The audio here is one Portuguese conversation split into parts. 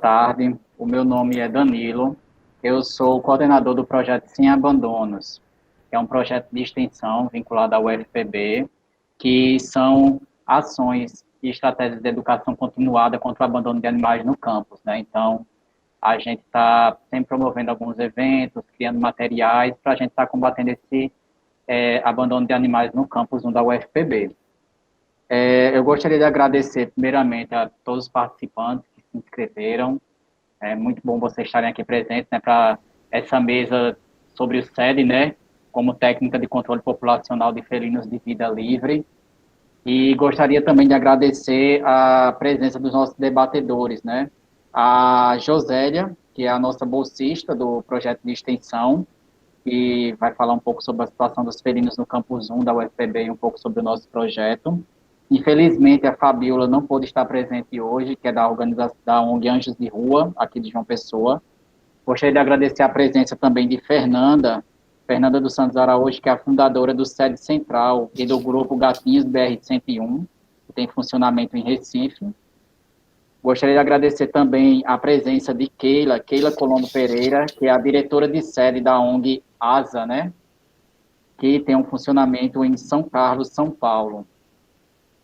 tarde. O meu nome é Danilo. Eu sou o coordenador do projeto Sem Abandonos, que é um projeto de extensão vinculado ao UFPB, que são ações e estratégias de educação continuada contra o abandono de animais no campus, né? Então, a gente está sempre promovendo alguns eventos, criando materiais para a gente estar combatendo esse abandono de animais no campus 1 da UFPB. Eu gostaria de agradecer, primeiramente, a todos os participantes que se inscreveram. É muito bom vocês estarem aqui presentes, né, para essa mesa sobre o SED, né, como técnica de controle populacional de felinos de vida livre. E gostaria também de agradecer a presença dos nossos debatedores, né, a Josélia, que é a nossa bolsista do projeto de extensão, que vai falar um pouco sobre a situação dos felinos no Campus 1 da UFPB e um pouco sobre o nosso projeto. Infelizmente, a Fabiola não pôde estar presente hoje, que é da organização da ONG Anjos de Rua, aqui de João Pessoa. Gostaria de agradecer a presença também de Fernanda dos Santos Araújo, que é a fundadora do SED Central e do grupo Gatinhos BR-101, que tem funcionamento em Recife. Gostaria de agradecer também a presença de Keila Colombo Pereira, que é a diretora de sede da ONG ASA, né, que tem um funcionamento em São Carlos, São Paulo.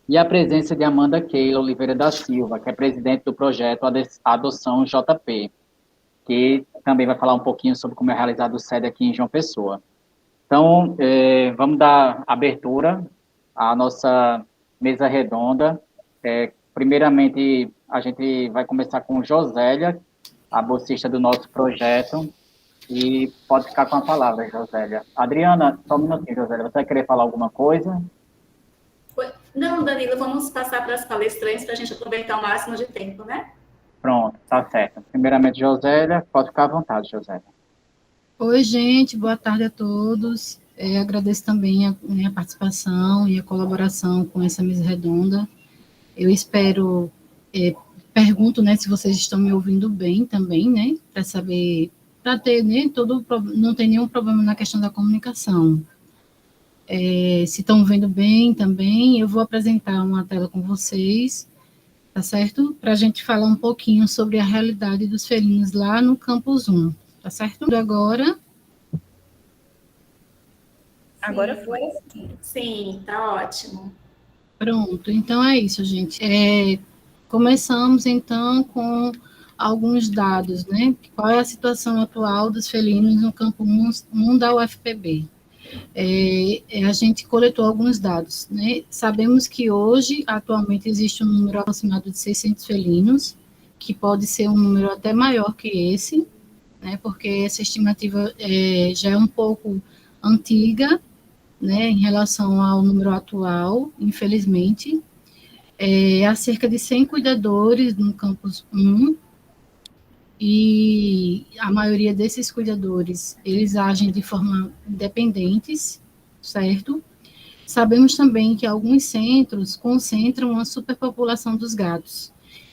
E a presença de Amanda Keila Oliveira da Silva, que é presidente do projeto Adoção JP, que também vai falar um pouquinho sobre como é realizado o SED aqui em João Pessoa. Então, vamos dar abertura à nossa mesa redonda. Primeiramente, a gente vai começar com Josélia, a bolsista do nosso projeto, e pode ficar com a palavra, Josélia. Adriana, só um minutinho, Josélia, você vai querer falar alguma coisa? Não, Danilo, vamos passar para as palestrantes para a gente aproveitar o máximo de tempo, né? Pronto, tá certo. Primeiramente, Josélia, pode ficar à vontade, Josélia. Oi, gente, boa tarde a todos. Agradeço também a minha participação e a colaboração com essa mesa redonda. Eu espero, pergunto, né, se vocês estão me ouvindo bem também, né, para saber, para ter, né, não tem nenhum problema na questão da comunicação. Se estão vendo bem também, eu vou apresentar uma tela com vocês, tá certo? Para a gente falar um pouquinho sobre a realidade dos felinos lá no Campus 1, tá certo? Agora... Agora foi? Sim, tá ótimo. Pronto, então é isso, gente. Começamos, então, com alguns dados, né? Qual é a situação atual dos felinos no campo 1 da UFPB? A gente coletou alguns dados, né? Sabemos que hoje, atualmente, existe um número aproximado de 600 felinos, que pode ser um número até maior que esse, né? Porque essa estimativa já é um pouco antiga, né, em relação ao número atual, infelizmente. Há cerca de 100 cuidadores no campus 1, e a maioria desses cuidadores, eles agem de forma independentes, certo? Sabemos também que alguns centros concentram a superpopulação dos gatos,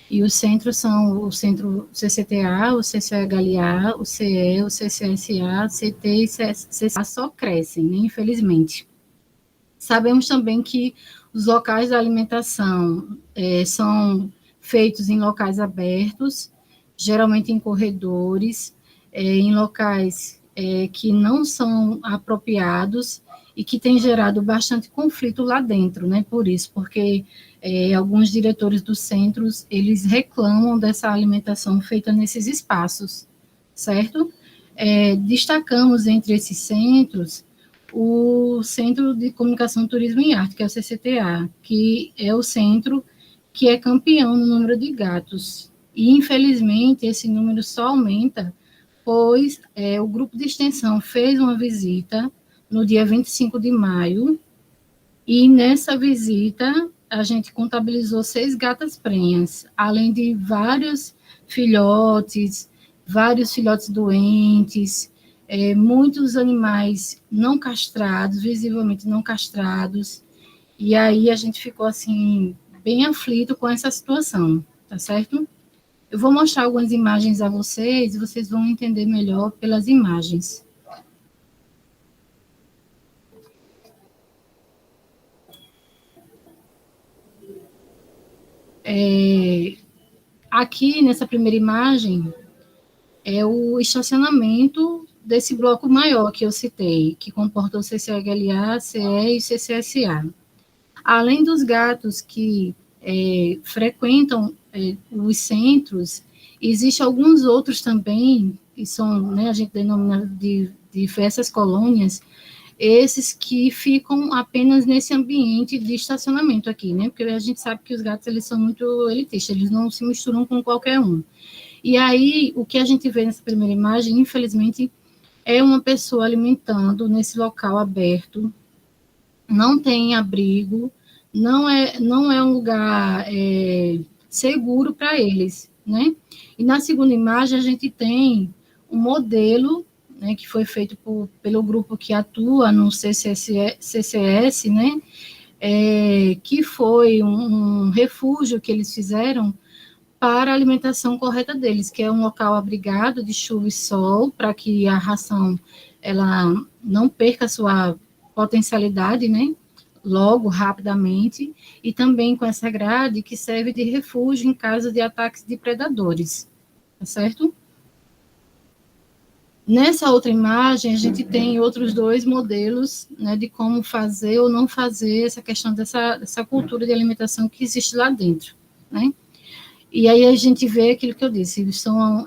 e os centros são o centro CCTA, o CCHLA, o CE, o CCSA, CT e CCA só crescem, né, infelizmente. Sabemos também que os locais de alimentação são feitos em locais abertos, geralmente em corredores, em locais que não são apropriados e que tem gerado bastante conflito lá dentro, né? Por isso, porque alguns diretores dos centros, eles reclamam dessa alimentação feita nesses espaços, certo? Destacamos entre esses centros o Centro de Comunicação, Turismo e Arte, que é o CCTA, que é o centro que é campeão no número de gatos. E, infelizmente, esse número só aumenta, pois o grupo de extensão fez uma visita no dia 25 de maio, e nessa visita a gente contabilizou 6 gatas prenhas, além de vários filhotes doentes, muitos animais não castrados, visivelmente não castrados, e aí a gente ficou, assim, bem aflito com essa situação, tá certo? Eu vou mostrar algumas imagens a vocês, e vocês vão entender melhor pelas imagens. aqui, nessa primeira imagem, é o estacionamento desse bloco maior que eu citei, que comporta o CCHLA, CE e CCSA. Além dos gatos que frequentam os centros, existem alguns outros também, que são, né, a gente denomina de diversas colônias, esses que ficam apenas nesse ambiente de estacionamento aqui, né, porque a gente sabe que os gatos, eles são muito elitistas, eles não se misturam com qualquer um. E aí, o que a gente vê nessa primeira imagem, infelizmente, é uma pessoa alimentando nesse local aberto, não tem abrigo, não é um lugar seguro para eles, né? E na segunda imagem a gente tem um modelo, né, que foi feito pelo grupo que atua no CCS, né? Que foi um refúgio que eles fizeram para a alimentação correta deles, que é um local abrigado de chuva e sol, para que a ração ela não perca a sua potencialidade, né? Logo, rapidamente, e também com essa grade que serve de refúgio em caso de ataques de predadores, tá certo? Nessa outra imagem, a gente tem outros dois modelos, né, de como fazer ou não fazer essa questão dessa cultura de alimentação que existe lá dentro, né? E aí a gente vê aquilo que eu disse, são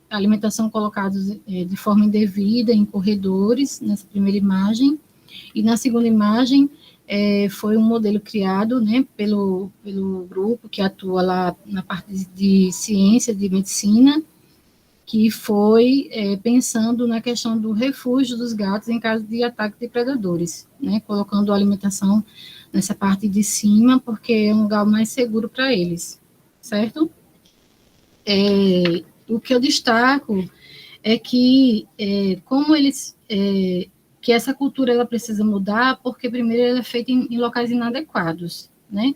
alimentação colocados de forma indevida em corredores, nessa primeira imagem, e na segunda imagem foi um modelo criado, né, pelo grupo que atua lá na parte de ciência, de medicina, que foi pensando na questão do refúgio dos gatos em caso de ataque de predadores, né, colocando a alimentação nessa parte de cima, porque é um lugar mais seguro para eles, certo? O que eu destaco é que, como eles... que essa cultura ela precisa mudar, porque primeiro ela é feita em locais inadequados, né?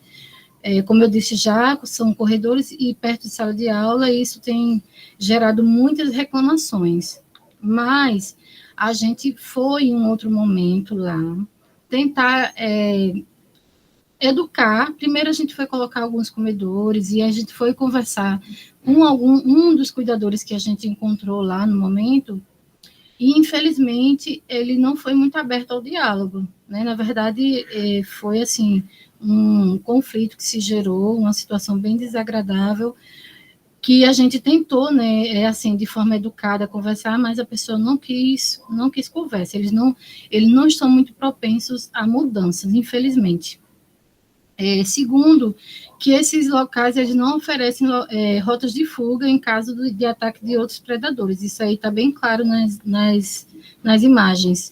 Como eu disse já, são corredores e perto de sala de aula, e isso tem gerado muitas reclamações. Mas a gente foi em um outro momento lá tentar educar. Primeiro a gente foi colocar alguns comedores e a gente foi conversar com um dos cuidadores que a gente encontrou lá no momento. E, infelizmente, ele não foi muito aberto ao diálogo, né? Na verdade, foi, assim, um conflito que se gerou, uma situação bem desagradável, que a gente tentou, né, assim, de forma educada, conversar, mas a pessoa não quis conversa. Eles não estão muito propensos a mudanças, infelizmente. Segundo, que esses locais eles não oferecem rotas de fuga em caso de ataque de outros predadores. Isso aí está bem claro nas imagens.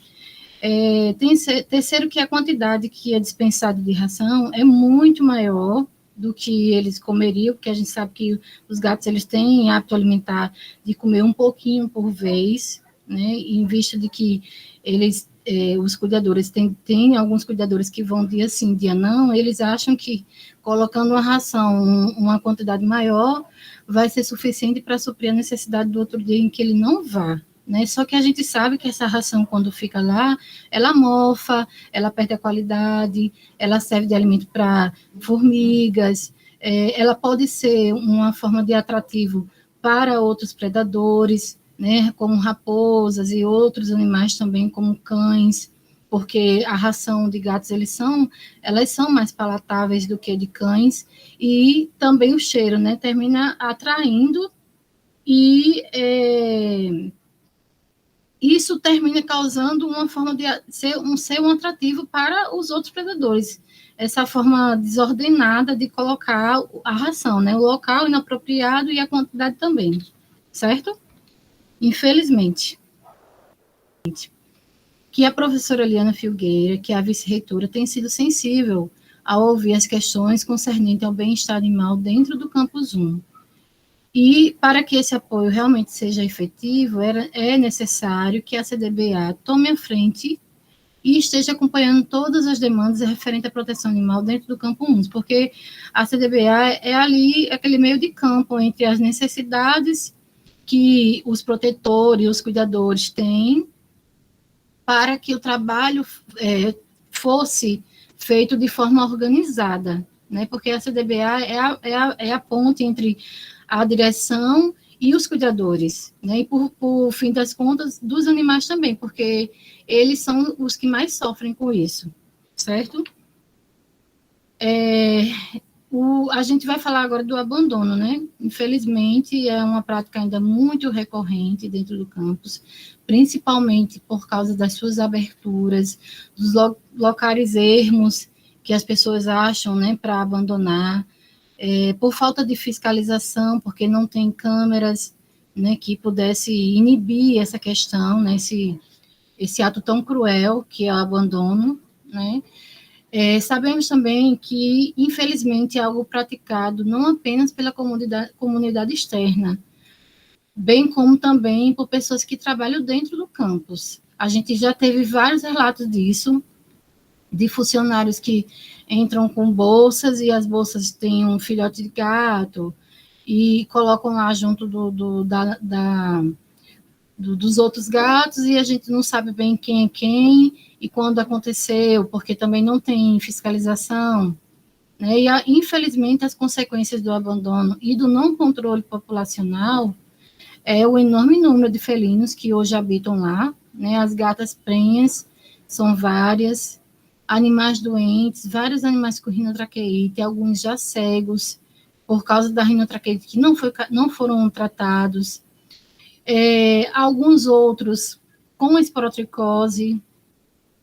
Terceiro, que a quantidade que é dispensada de ração é muito maior do que eles comeriam, porque a gente sabe que os gatos eles têm hábito alimentar de comer um pouquinho por vez, né? E em vista de que eles os cuidadores, tem alguns cuidadores que vão dia sim, dia não, eles acham que colocando uma ração, uma quantidade maior, vai ser suficiente para suprir a necessidade do outro dia em que ele não vá, né? Só que a gente sabe que essa ração, quando fica lá, ela mofa, ela perde a qualidade, ela serve de alimento para formigas, ela pode ser uma forma de atrativo para outros predadores, né, como raposas e outros animais também, como cães, porque a ração de gatos, elas são mais palatáveis do que de cães, e também o cheiro, né, termina atraindo, e isso termina causando uma forma de ser um atrativo para os outros predadores, essa forma desordenada de colocar a ração, né, o local inapropriado e a quantidade também, certo? Infelizmente, que a professora Liana Filgueira, que é a vice-reitora, tem sido sensível ao ouvir as questões concernentes ao bem-estar animal dentro do Campus 1. E, para que esse apoio realmente seja efetivo, é necessário que a CDBA tome a frente e esteja acompanhando todas as demandas referentes à proteção animal dentro do Campo 1, porque a CDBA é ali, aquele meio de campo entre as necessidades que os protetores, os cuidadores têm, para que o trabalho fosse feito de forma organizada, né? Porque a CDBA é a ponte entre a direção e os cuidadores, né? E por fim das contas, dos animais também, porque eles são os que mais sofrem com isso, certo? A gente vai falar agora do abandono, né? Infelizmente, é uma prática ainda muito recorrente dentro do campus, principalmente por causa das suas aberturas, dos locais ermos que as pessoas acham, né, para abandonar, por falta de fiscalização, porque não tem câmeras, né, que pudesse inibir essa questão, né, esse ato tão cruel que é o abandono, né? Sabemos também que, infelizmente, é algo praticado não apenas pela comunidade externa, bem como também por pessoas que trabalham dentro do campus. A gente já teve vários relatos disso, de funcionários que entram com bolsas e as bolsas têm um filhote de gato e colocam lá junto dos outros gatos e a gente não sabe bem quem é quem e quando aconteceu, porque também não tem fiscalização, né? E, infelizmente, as consequências do abandono e do não controle populacional é o enorme número de felinos que hoje habitam lá, né? As gatas prenhas são várias, animais doentes, vários animais com rinotraqueite, alguns já cegos, por causa da rinotraqueite que não foram tratados, alguns outros com esporotricose.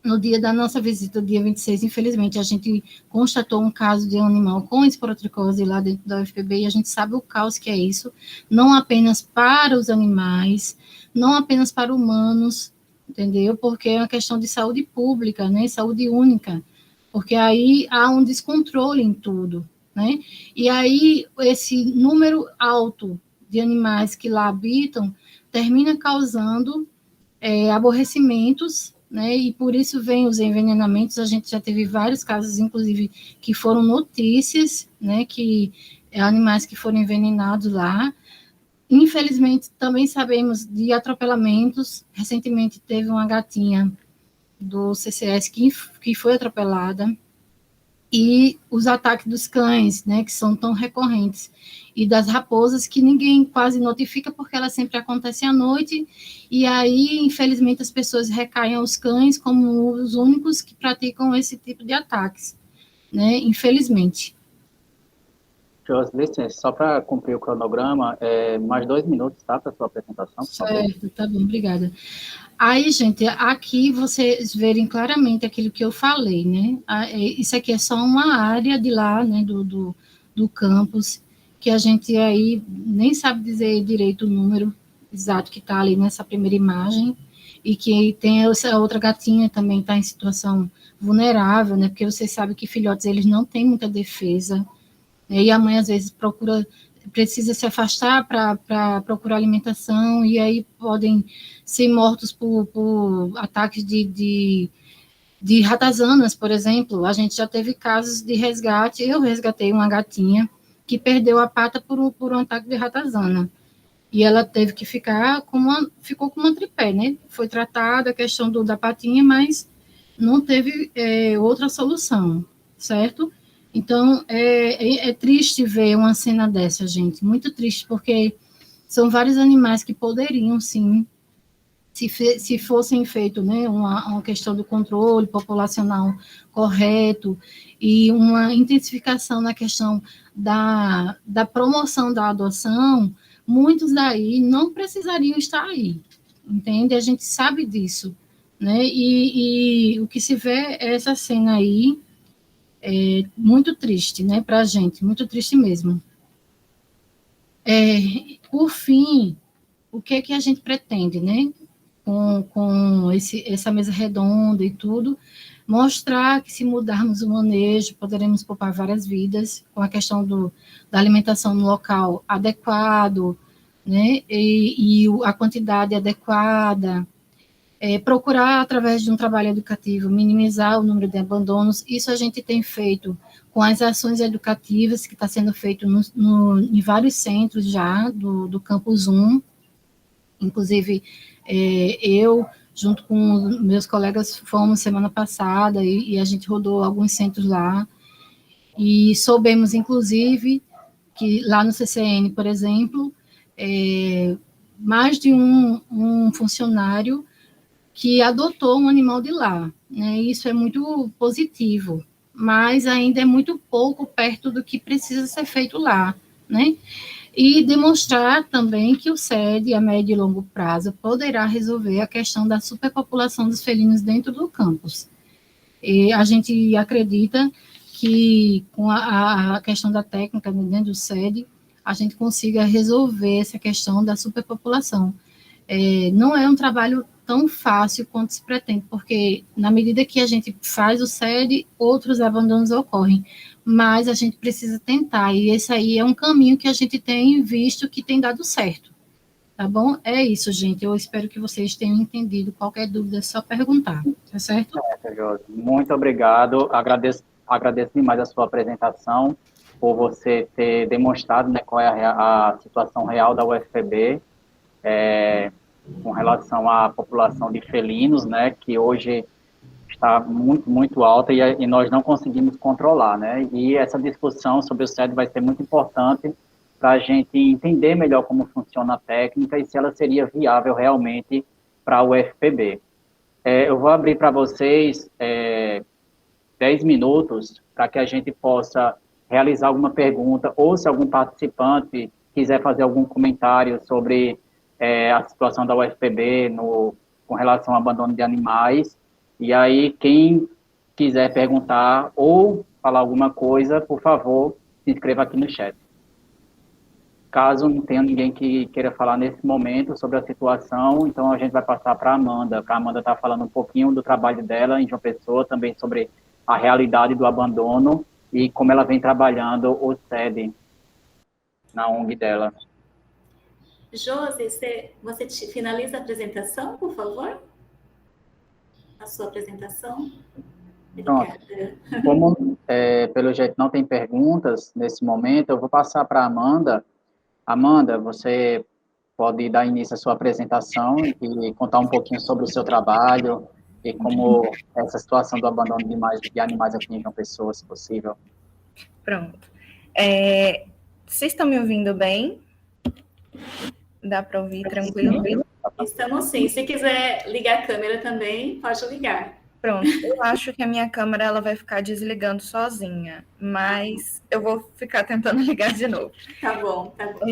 No dia da nossa visita, dia 26, infelizmente, a gente constatou um caso de um animal com esporotricose lá dentro da UFPB, e a gente sabe o caos que é isso, não apenas para os animais, não apenas para humanos, entendeu? Porque é uma questão de saúde pública, né? Saúde única, porque aí há um descontrole em tudo, né? E aí, esse número alto de animais que lá habitam termina causando aborrecimentos, né, e por isso vem os envenenamentos. A gente já teve vários casos, inclusive, que foram notícias, né, que animais que foram envenenados lá. Infelizmente, também sabemos de atropelamentos. Recentemente teve uma gatinha do CCS que foi atropelada, e os ataques dos cães, né, que são tão recorrentes, e das raposas, que ninguém quase notifica, porque elas sempre acontecem à noite, e aí, infelizmente, as pessoas recaem aos cães como os únicos que praticam esse tipo de ataques, né, infelizmente. Josi, só para cumprir o cronograma, mais 2 minutos, tá, para sua apresentação, por favor. Certo, tá bom, obrigada. Aí, gente, aqui vocês verem claramente aquilo que eu falei, né? Isso aqui é só uma área de lá, né, do campus, que a gente aí nem sabe dizer direito o número exato que está ali nessa primeira imagem, e que tem essa outra gatinha também está em situação vulnerável, né? Porque vocês sabem que filhotes, eles não têm muita defesa, né? E a mãe, às vezes, precisa se afastar para procurar alimentação, e aí podem ser mortos por ataques de ratazanas, por exemplo. A gente já teve casos de resgate. Eu resgatei uma gatinha que perdeu a pata por um ataque de ratazana, e ela teve que ficou com uma tripé, né? Foi tratada a questão da patinha, mas não teve outra solução, certo? Então, é triste ver uma cena dessa, gente, muito triste, porque são vários animais que poderiam, sim, se fossem feito, né, uma questão do controle populacional correto e uma intensificação na questão da promoção da adoção, muitos daí não precisariam estar aí, entende? A gente sabe disso, né? E o que se vê é essa cena aí, muito triste, né, para a gente, muito triste mesmo. Por fim, o que é que a gente pretende, né, com essa mesa redonda e tudo, mostrar que se mudarmos o manejo, poderemos poupar várias vidas, com a questão da alimentação no local adequado, né, e a quantidade adequada, procurar, através de um trabalho educativo, minimizar o número de abandonos. Isso a gente tem feito com as ações educativas que está sendo feito em vários centros já do Campus 1. Inclusive, eu, junto com meus colegas, fomos semana passada e a gente rodou alguns centros lá, E soubemos, inclusive, que lá no CCN, por exemplo, mais de um funcionário que adotou um animal de lar, né? Isso é muito positivo, mas ainda é muito pouco perto do que precisa ser feito lá, né? E demonstrar também que o SED, a médio e longo prazo, poderá resolver a questão da superpopulação dos felinos dentro do campus. E a gente acredita que com a questão da técnica dentro do SED, a gente consiga resolver essa questão da superpopulação. Não é um trabalho tão fácil quanto se pretende, porque na medida que a gente faz o SED, outros abandonos ocorrem, mas a gente precisa tentar, e esse aí é um caminho que a gente tem visto que tem dado certo, tá bom? É isso, gente, eu espero que vocês tenham entendido. Qualquer dúvida é só perguntar, tá certo? Josi. Muito obrigado, agradeço demais a sua apresentação, por você ter demonstrado, né, qual é a situação real da UFPB, com relação à população de felinos, né, que hoje está muito, muito alta e nós não conseguimos controlar, né, e essa discussão sobre o SED vai ser muito importante para a gente entender melhor como funciona a técnica e se ela seria viável realmente para a UFPB. Eu vou abrir para vocês 10 minutos para que a gente possa realizar alguma pergunta ou se algum participante quiser fazer algum comentário sobre a situação da UFPB com relação ao abandono de animais. E aí, quem quiser perguntar ou falar alguma coisa, por favor, se inscreva aqui no chat. Caso não tenha ninguém que queira falar nesse momento sobre a situação, então a gente vai passar para a Amanda, para a Amanda estar falando um pouquinho do trabalho dela em João Pessoa, também sobre a realidade do abandono e como ela vem trabalhando o SED na ONG dela. Josi, você finaliza a apresentação, por favor? A sua apresentação. Pronto. Como, pelo jeito, não tem perguntas nesse momento, eu vou passar para a Amanda. Amanda, você pode dar início à sua apresentação e contar um pouquinho sobre o seu trabalho e como essa situação do abandono de animais aqui em João Pessoa, se possível. Pronto. Vocês estão me ouvindo bem? Dá para ouvir tranquilo? Estamos sim. Se quiser ligar a câmera também, pode ligar. Pronto. Eu acho que a minha câmera ela vai ficar desligando sozinha, mas eu vou ficar tentando ligar de novo. Tá bom, tá bom.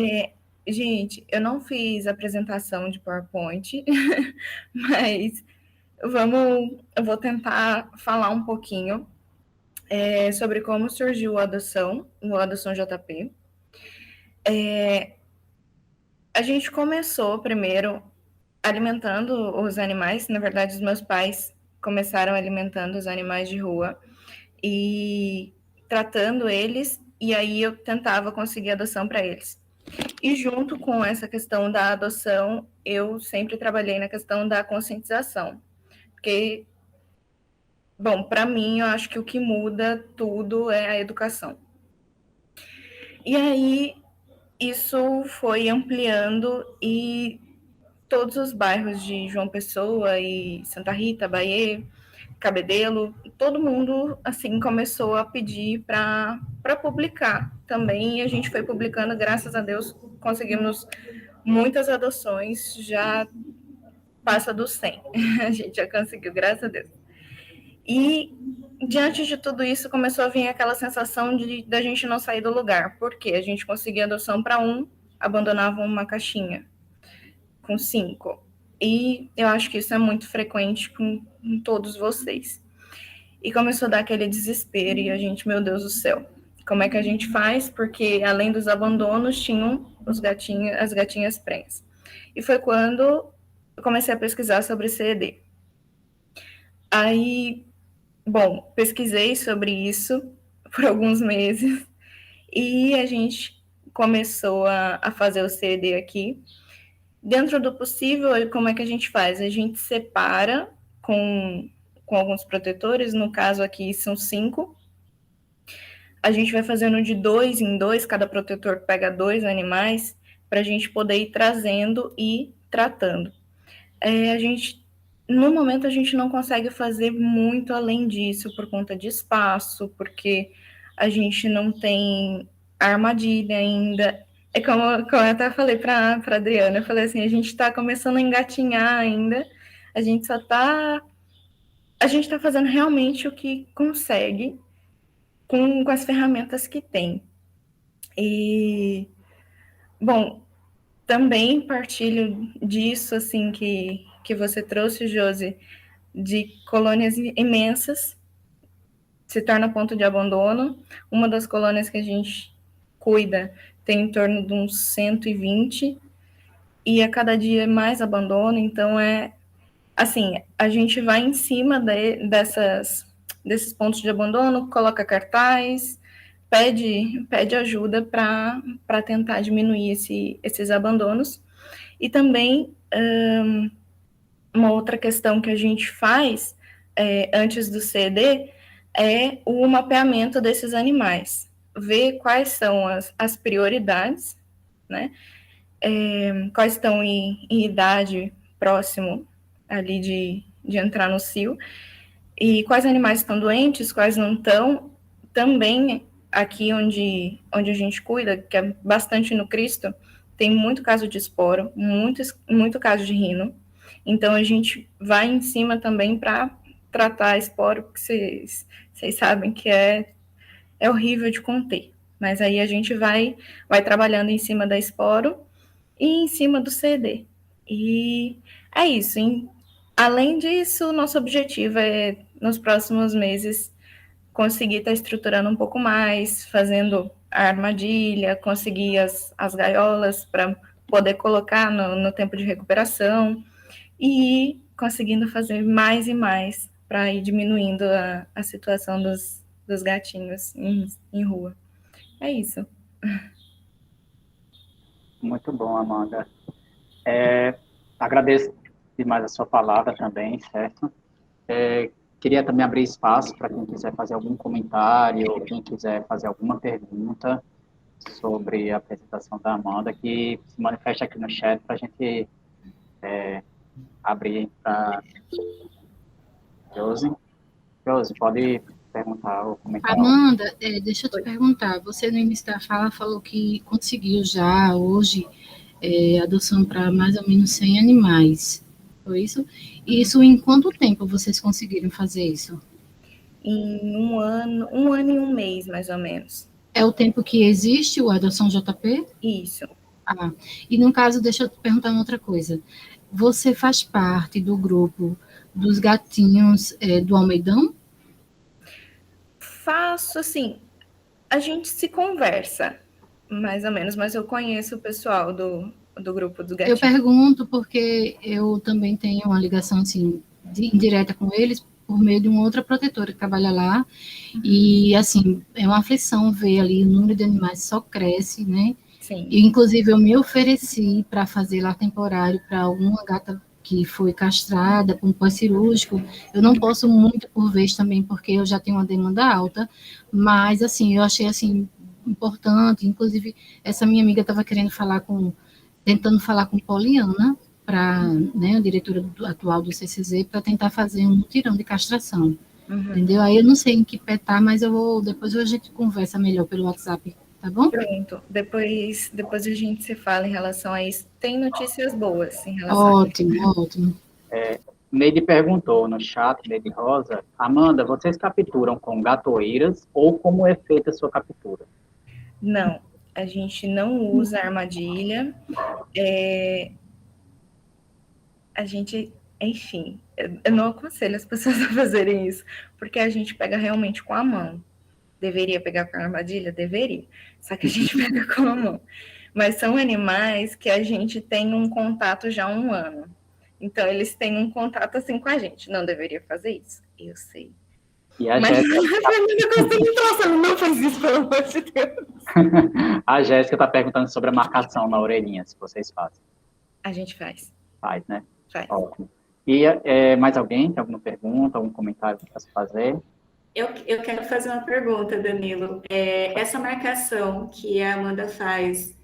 Gente, eu não fiz apresentação de PowerPoint, mas eu vou tentar falar um pouquinho sobre como surgiu o Adoção JP. A gente começou primeiro alimentando os animais. Na verdade, os meus pais começaram alimentando os animais de rua e tratando eles, e aí eu tentava conseguir adoção para eles. E junto com essa questão da adoção, eu sempre trabalhei na questão da conscientização, porque, bom, para mim, eu acho que o que muda tudo é a educação. E aí, isso foi ampliando e todos os bairros de João Pessoa e Santa Rita, Bahia, Cabedelo, todo mundo, assim, começou a pedir para publicar também, e a gente foi publicando, graças a Deus, conseguimos muitas adoções, já passa dos 100, a gente já conseguiu, graças a Deus. E, diante de tudo isso, começou a vir aquela sensação da gente não sair do lugar, porque a gente conseguia adoção para um, abandonava uma caixinha com 5, e eu acho que isso é muito frequente com todos vocês. E começou a dar aquele desespero, e a gente, meu Deus do céu, como é que a gente faz? Porque, além dos abandonos, tinham as gatinhas prenhas. E foi quando eu comecei a pesquisar sobre CED. Aí, bom, pesquisei sobre isso por alguns meses, e a gente começou a fazer o CED aqui. Dentro do possível, como é que a gente faz? A gente separa com alguns protetores, no caso aqui são 5. A gente vai fazendo de 2 em 2, cada protetor pega 2 animais, para a gente poder ir trazendo e tratando. No momento, a gente não consegue fazer muito além disso, por conta de espaço, porque a gente não tem armadilha ainda. É como eu até falei para a Adriana, eu falei assim, a gente está começando a engatinhar ainda, a gente está fazendo realmente o que consegue com as ferramentas que tem. E, bom, também partilho disso, assim, que você trouxe, Josi, de colônias imensas, se torna ponto de abandono. Uma das colônias que a gente cuida tem em torno de uns 120, e a cada dia é mais abandono, então assim, a gente vai em cima desses pontos de abandono, coloca cartaz, pede ajuda para tentar diminuir esses abandonos. E também, uma outra questão que a gente faz antes do CED é o mapeamento desses animais, ver quais são as prioridades, né? Quais estão em idade próximo ali de entrar no cio, e quais animais estão doentes, quais não estão. Também aqui onde a gente cuida, que é bastante no Cristo, tem muito caso de esporo, muito caso de rino. Então a gente vai em cima também para tratar esporo, porque vocês sabem que é horrível de conter. Mas aí a gente vai trabalhando em cima da esporo e em cima do CD. E é isso. Além disso, nosso objetivo é, nos próximos meses, conseguir estar estruturando um pouco mais, fazendo a armadilha, conseguir as gaiolas para poder colocar no tempo de recuperação e conseguindo fazer mais e mais para ir diminuindo a situação dos gatinhos em rua. É isso. Muito bom, Amanda. Agradeço demais a sua palavra também, certo? Queria também abrir espaço para quem quiser fazer algum comentário, ou quem quiser fazer alguma pergunta sobre a apresentação da Amanda, que se manifeste aqui no chat para a gente abrir para Josi. Josi, pode perguntar ou comentar. Amanda, deixa eu te perguntar, você no início da fala falou que conseguiu já hoje adoção para mais ou menos 100 animais, foi isso? E isso em quanto tempo vocês conseguiram fazer isso? Em um ano e um mês, mais ou menos. É o tempo que existe o Adoção JP? Isso. E no caso, deixa eu te perguntar uma outra coisa. Você faz parte do grupo dos gatinhos do Almeidão? Faço, assim, a gente se conversa, mais ou menos, mas eu conheço o pessoal do grupo dos gatinhos. Eu pergunto porque eu também tenho uma ligação, assim, indireta com eles, por meio de uma outra protetora que trabalha lá, e, assim, é uma aflição ver ali o número de animais só cresce, né? Sim. E, inclusive, eu me ofereci para fazer lá temporário para alguma gata que foi castrada com pós-cirúrgico. Eu não posso muito por vez também, porque eu já tenho uma demanda alta, mas, assim, eu achei, assim, importante, inclusive, essa minha amiga estava tentando falar com Poliana, para, né, a diretora atual do CCZ, para tentar fazer um mutirão de castração, entendeu? Aí eu não sei em que pé tá, mas depois a gente conversa melhor pelo WhatsApp, tá bom? Pronto, depois a gente se fala em relação a isso. Tem notícias boas em relação a isso. Ótimo. Neide perguntou no chat, Neide Rosa, Amanda, vocês capturam com gatoeiras ou como é feita a sua captura? Não, a gente não usa armadilha. A gente, enfim, eu não aconselho as pessoas a fazerem isso, porque a gente pega realmente com a mão. Deveria pegar com a armadilha? Deveria. Só que a gente pega com a mão. Mas são animais que a gente tem um contato já há um ano. Então, eles têm um contato assim com a gente. Não deveria fazer isso? Eu sei. E a Mas Jéssica... não faz isso, pelo amor de Deus. A Jéssica está perguntando sobre a marcação na orelhinha, se vocês fazem. A gente faz. Faz, né? Faz. Ótimo. E mais alguém tem alguma pergunta, algum comentário para se fazer? Eu quero fazer uma pergunta, Danilo. Essa marcação que a Amanda faz,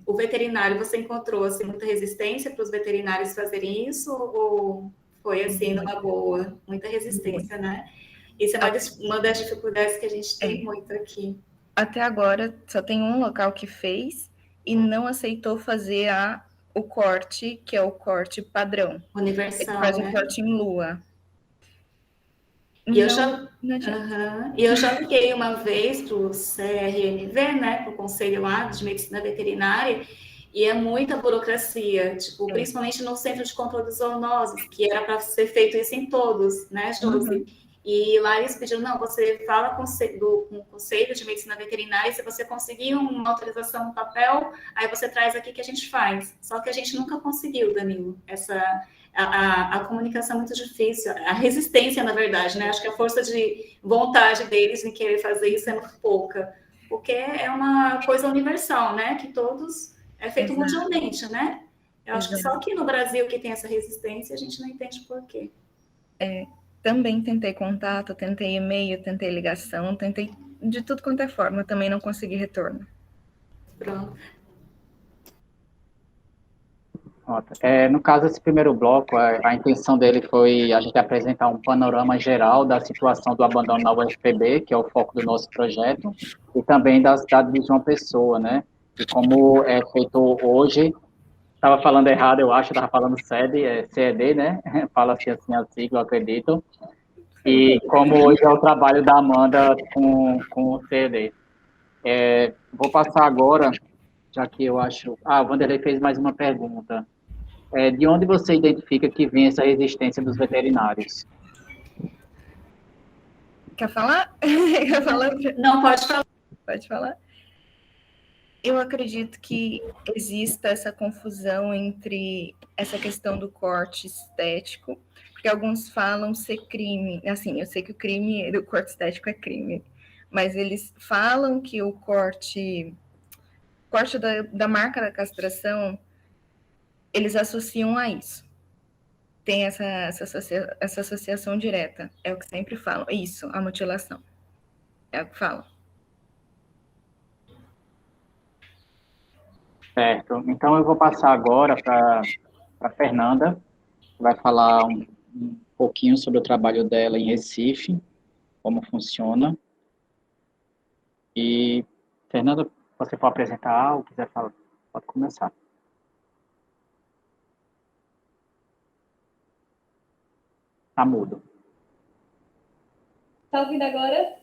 o veterinário, você encontrou assim, muita resistência para os veterinários fazerem isso? Ou foi assim, numa boa? Muita resistência, né? Isso é uma das dificuldades que a gente tem muito aqui. Até agora, só tem um local que fez e não aceitou fazer o corte, que é o corte padrão. Universal, Ele faz né? o corte em lua. E Não adianta. eu já liguei uma vez para o CRMV, né, para o Conselho lá de Medicina Veterinária, e é muita burocracia, tipo, principalmente no Centro de Controle de Zoonoses, que era para ser feito isso em todos, né, Josi? E lá eles pediram, não, você fala com o Conselho de Medicina Veterinária, se você conseguir uma autorização no papel, aí você traz aqui que a gente faz. Só que a gente nunca conseguiu, Danilo, a comunicação é muito difícil, a resistência, na verdade, né? Acho que a força de vontade deles em querer fazer isso é muito pouca, porque é uma coisa universal, né? Que todos é feito mundialmente, né? Eu acho que só aqui no Brasil que tem essa resistência, a gente não entende por quê. Também tentei contato, tentei e-mail, tentei ligação, tentei de tudo quanto é forma, também não consegui retorno. Pronto. No caso desse primeiro bloco, a intenção dele foi a gente apresentar um panorama geral da situação do abandono na UFPB, que é o foco do nosso projeto, e também da cidade de João Pessoa, né? E como é feito hoje, estava falando errado, eu acho, estava falando CED, CED, né? Fala-se assim a sigla, eu acredito. E como hoje é o trabalho da Amanda com o CED. Vou passar agora, já que eu acho... o Vanderlei fez mais uma pergunta. De onde você identifica que vem essa resistência dos veterinários? Quer falar? Quer falar? Não, pode falar. Pode falar. Eu acredito que exista essa confusão entre essa questão do corte estético, porque alguns falam ser crime. Assim, eu sei que o crime do corte estético é crime, mas eles falam que o corte da marca da castração, eles associam a isso. Tem essa associação direta. É o que sempre falam. Isso, a mutilação. É o que falam. Certo. Então, eu vou passar agora para a Fernanda, que vai falar um pouquinho sobre o trabalho dela em Recife, como funciona. E, Fernanda, se você for apresentar algo, quiser falar, pode começar. Tá mudo. Tá ouvindo agora?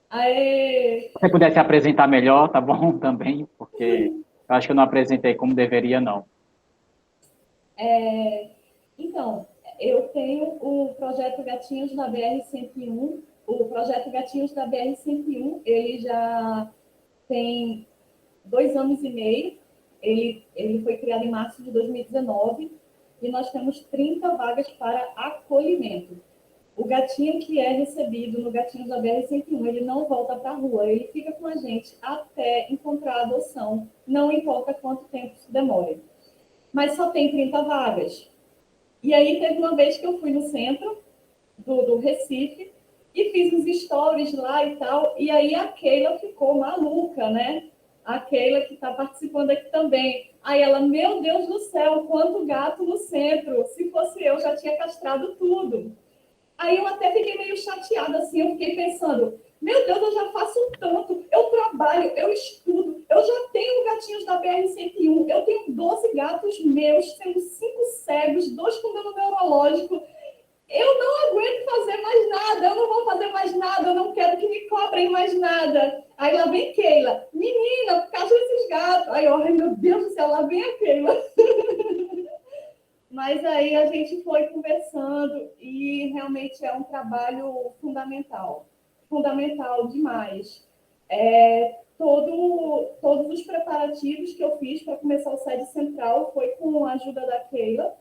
Aê! Se você puder se apresentar melhor, tá bom também, porque eu acho que eu não apresentei como deveria, não. Então, eu tenho o projeto Gatinhos da BR-101. O projeto Gatinhos da BR-101, ele já tem 2 anos e meio. Ele foi criado em março de 2019 e nós temos 30 vagas para acolhimento. O gatinho que é recebido no Gatinhos da BR-101, ele não volta para a rua, ele fica com a gente até encontrar a adoção, não importa quanto tempo isso demore. Mas só tem 30 vagas. E aí teve uma vez que eu fui no centro do Recife e fiz uns stories lá e tal, e aí a Keila ficou maluca, né? A Keila que está participando aqui também. Aí ela, meu Deus do céu, quanto gato no centro! Se fosse eu, já tinha castrado tudo. Aí eu até fiquei meio chateada, assim, eu fiquei pensando, meu Deus, eu já faço tanto, eu trabalho, eu estudo, eu já tenho gatinhos da BR-101, eu tenho 12 gatos meus, sendo 5 cegos, 2 com dano neurológico, eu não aguento fazer mais nada, eu não vou fazer mais nada, eu não quero que me cobrem mais nada. Aí lá vem Keila, menina, por causa desses gatos. Aí eu, ai meu Deus do céu, lá vem a Keila. Mas aí a gente foi conversando e realmente é um trabalho fundamental demais. Todos os preparativos que eu fiz para começar o sede central foi com a ajuda da Keila.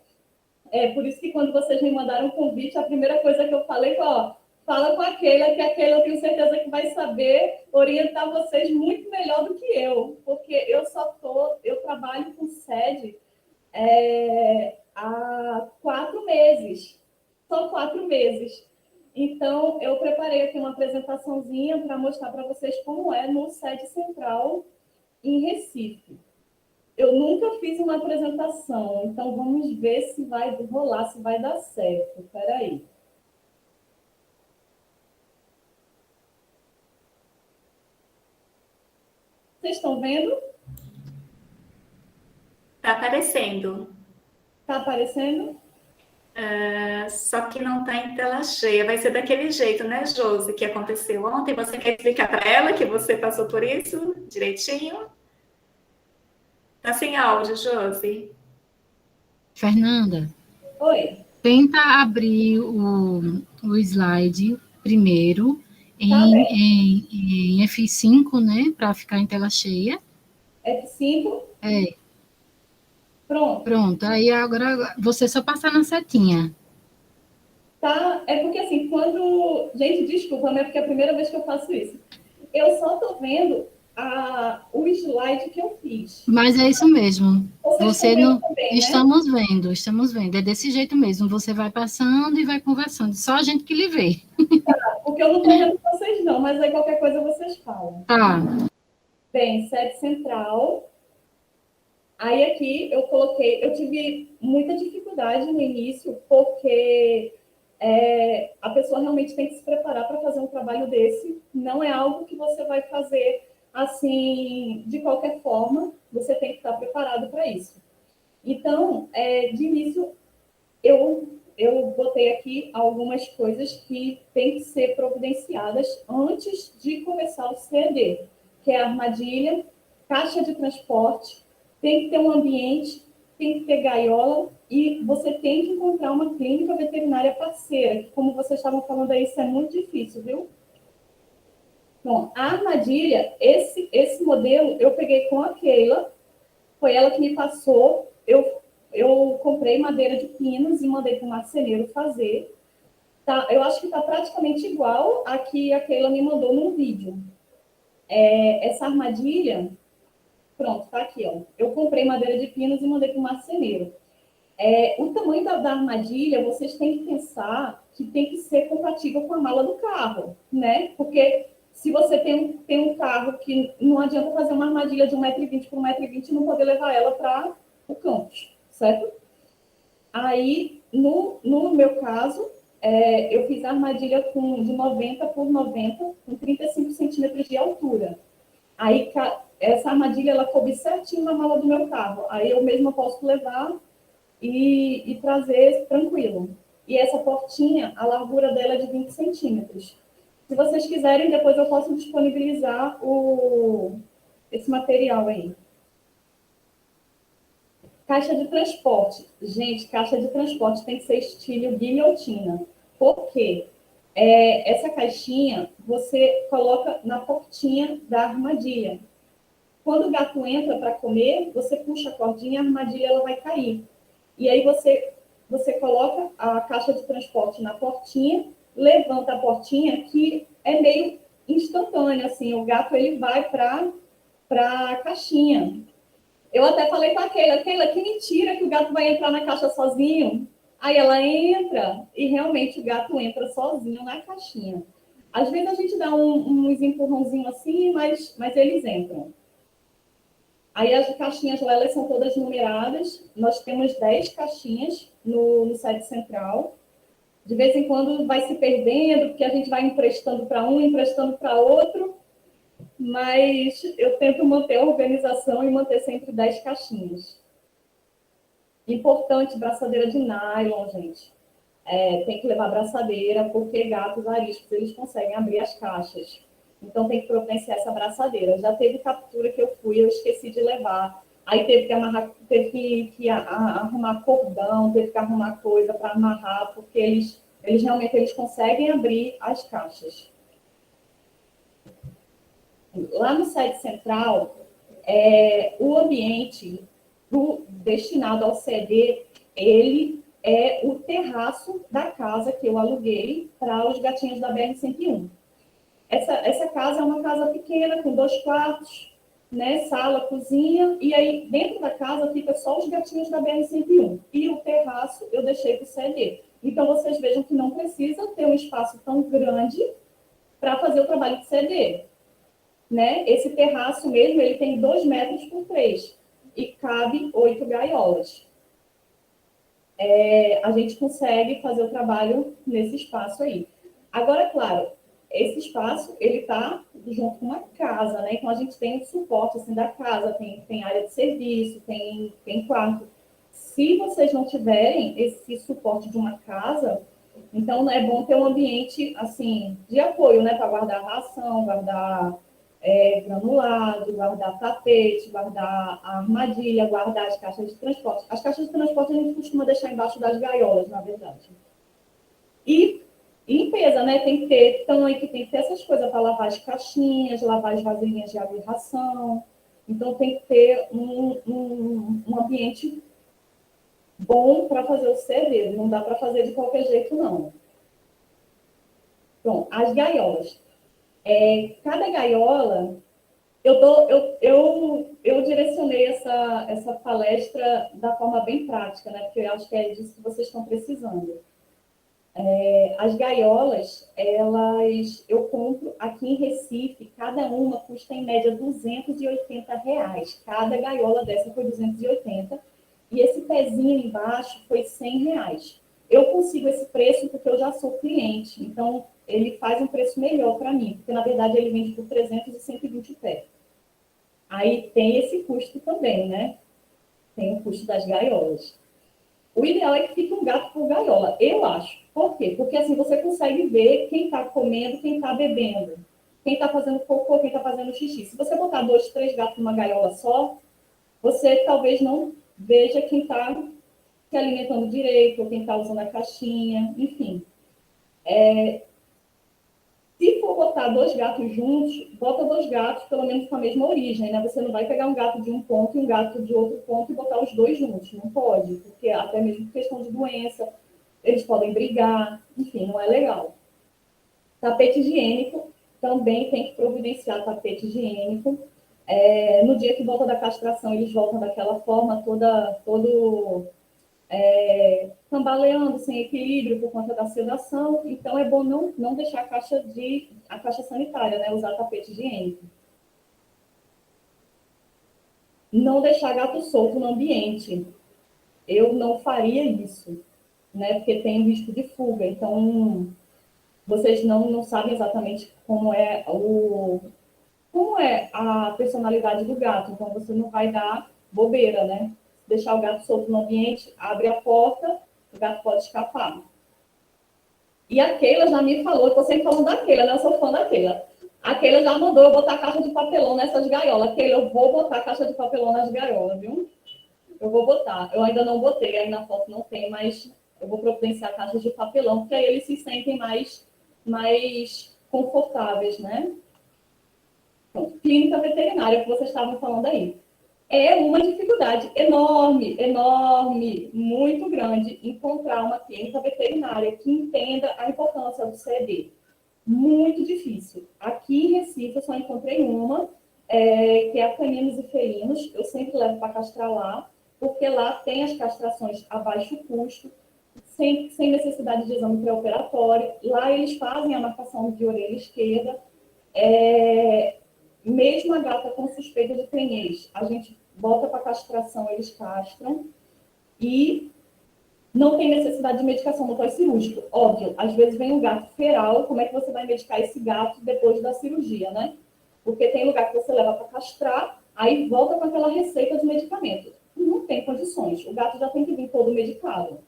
Por isso que quando vocês me mandaram o convite, a primeira coisa que eu falei foi, fala com a Keila, que a Keila eu tenho certeza que vai saber orientar vocês muito melhor do que eu, porque eu trabalho com sede há 4 meses. São 4 meses. Então, eu preparei aqui uma apresentaçãozinha para mostrar para vocês como é no sede central em Recife. Eu nunca fiz uma apresentação, então vamos ver se vai rolar, se vai dar certo. Espera aí. Vocês estão vendo? Tá aparecendo. Tá aparecendo? Só que não está em tela cheia. Vai ser daquele jeito, né, Josi, que aconteceu ontem. Você quer explicar para ela que você passou por isso direitinho? Tá sem áudio, Josi. Fernanda, Oi. tenta abrir o slide primeiro Tá aberto. em F5, né, para ficar em tela cheia. F5. É, Pronto. pronto. Aí agora você só passar na setinha. Tá? É porque assim, quando... Gente, desculpa, né? Porque é a primeira vez que eu faço isso. Eu só tô vendo o slide que eu fiz. Mas é isso mesmo. Vocês Você estão vendo não. também, né? Estamos vendo. É desse jeito mesmo. Você vai passando e vai conversando. Só a gente que lhe vê. Porque eu não tô vendo vocês não, mas aí qualquer coisa vocês falam. Tá. Bem, sede central. Aí aqui eu tive muita dificuldade no início, porque a pessoa realmente tem que se preparar para fazer um trabalho desse. Não é algo que você vai fazer assim, de qualquer forma, você tem que estar preparado para isso. Então, de início, eu botei aqui algumas coisas que têm que ser providenciadas antes de começar o CED, que é a armadilha, caixa de transporte, tem que ter um ambiente, tem que ter gaiola e você tem que encontrar uma clínica veterinária parceira, que, como vocês estavam falando aí, isso é muito difícil, viu? Bom, a armadilha, esse modelo eu peguei com a Keila, foi ela que me passou, eu comprei madeira de pinos e mandei para o marceneiro fazer. Tá, eu acho que está praticamente igual a que a Keila me mandou num vídeo. Essa armadilha, pronto, está aqui, ó. Eu comprei madeira de pinos e mandei para o marceneiro. O tamanho da armadilha, vocês têm que pensar que tem que ser compatível com a mala do carro, né? Porque se você tem um carro que não adianta fazer uma armadilha de 1,20 m por 1,20 m e não poder levar ela para o campus, certo? Aí, no meu caso, eu fiz a armadilha de 90 por 90, com 35 centímetros de altura. Aí, essa armadilha, ela coube certinho na mala do meu carro. Aí, eu mesma posso levar e trazer tranquilo. E essa portinha, a largura dela é de 20 centímetros. Se vocês quiserem, depois eu posso disponibilizar esse material aí. Caixa de transporte. Gente, caixa de transporte tem que ser estilo guilhotina. Por quê? Essa caixinha, você coloca na portinha da armadilha. Quando o gato entra para comer, você puxa a cordinha, a armadilha ela vai cair. E aí você coloca a caixa de transporte na portinha, levanta a portinha, que é meio instantâneo, assim, o gato ele vai para a caixinha. Eu até falei com a Keila, que mentira que o gato vai entrar na caixa sozinho. Aí ela entra, e realmente o gato entra sozinho na caixinha. Às vezes a gente dá uns empurrãozinhos assim, mas eles entram. Aí as caixinhas lá, elas são todas numeradas. Nós temos 10 caixinhas no site central. De vez em quando vai se perdendo, porque a gente vai emprestando para um, emprestando para outro. Mas eu tento manter a organização e manter sempre 10 caixinhas. Importante, braçadeira de nylon, gente. Tem que levar braçadeira, porque gatos ariscos, eles conseguem abrir as caixas. Então, tem que providenciar essa braçadeira. Já teve captura que eu fui, eu esqueci de levar. Aí teve que amarrar, teve que arrumar cordão, teve que arrumar coisa para amarrar, porque eles realmente conseguem abrir as caixas. Lá no site central, o ambiente destinado ao CED, ele é o terraço da casa que eu aluguei para os gatinhos da BR-101. Essa casa é uma casa pequena, com 2 quartos, né, sala, cozinha, e aí dentro da casa fica só os gatinhos da BR-101. E o terraço eu deixei para o CED. Então, vocês vejam que não precisa ter um espaço tão grande para fazer o trabalho de CED. Né? Esse terraço mesmo, ele tem 2 metros por 3 e cabe 8 gaiolas. A gente consegue fazer o trabalho nesse espaço aí. Agora, claro, esse espaço, ele está junto com uma casa, né? Então, a gente tem o suporte, assim, da casa, tem área de serviço, tem quarto. Se vocês não tiverem esse suporte de uma casa, então é bom ter um ambiente, assim, de apoio, né? Para guardar ração, guardar granulado, guardar tapete, guardar a armadilha, guardar as caixas de transporte. As caixas de transporte a gente costuma deixar embaixo das gaiolas, na verdade. E limpeza, né? Tem que ter tanque, tem que ter essas coisas para lavar as caixinhas, lavar as vasilhinhas de água e ração. Então, tem que ter um ambiente bom para fazer o CD. Não dá para fazer de qualquer jeito, não. Bom, as gaiolas. Cada gaiola, eu direcionei essa palestra da forma bem prática, né? Porque eu acho que é disso que vocês estão precisando. As gaiolas, eu compro aqui em Recife, cada uma custa em média R$280. Cada gaiola dessa foi 280. E esse pezinho embaixo foi R$100. Eu consigo esse preço porque eu já sou cliente. Então, ele faz um preço melhor para mim, porque na verdade ele vende por 300 e 120 pés. Aí tem esse custo também, né? Tem o custo das gaiolas. O ideal é que fique um gato por gaiola, eu acho. Por quê? Porque assim você consegue ver quem está comendo, quem está bebendo, quem está fazendo cocô, quem está fazendo xixi. Se você botar 2, 3 gatos numa gaiola só, você talvez não veja quem está se alimentando direito, ou quem está usando a caixinha, enfim. Se for botar 2 gatos juntos, bota 2 gatos, pelo menos com a mesma origem, né? Você não vai pegar um gato de um ponto e um gato de outro ponto e botar os 2 juntos. Não pode, porque até mesmo por questão de doença, eles podem brigar, enfim, não é legal. Tapete higiênico, também tem que providenciar tapete higiênico. No dia que volta da castração, eles voltam daquela forma, todo cambaleando, sem equilíbrio por conta da sedação. Então, é bom não deixar a caixa sanitária, né? Usar tapete higiênico. Não deixar gato solto no ambiente. Eu não faria isso, né? Porque tem o risco de fuga. Então, vocês não sabem exatamente como é a personalidade do gato. Então, você não vai dar bobeira, né? Deixar o gato solto no ambiente, abre a porta, o gato pode escapar. E a Keila já me falou, eu estou sempre falando da Keila, né? Eu sou fã da Keila. A Keila já mandou eu botar caixa de papelão nessas gaiolas. Keila, eu vou botar caixa de papelão nas gaiolas, viu? Eu vou botar. Eu ainda não botei, aí na foto não tem, mas eu vou providenciar caixas de papelão, porque aí eles se sentem mais confortáveis, né? Então, clínica veterinária, que vocês estavam falando aí. É uma dificuldade enorme, enorme, muito grande encontrar uma clínica veterinária que entenda a importância do CED. Muito difícil. Aqui em Recife eu só encontrei uma, que é a Caninos e Felinos. Eu sempre levo para castrar lá, porque lá tem as castrações a baixo custo, sem necessidade de exame pré-operatório. Lá eles fazem a marcação de orelha esquerda. Mesmo a gata com suspeita de prenhez, a gente bota para castração, eles castram. E não tem necessidade de medicação no pós-cirúrgico. Óbvio, às vezes vem um gato feral, como é que você vai medicar esse gato depois da cirurgia, né? Porque tem lugar que você leva para castrar, aí volta com aquela receita de medicamento. Não tem condições, o gato já tem que vir todo medicado.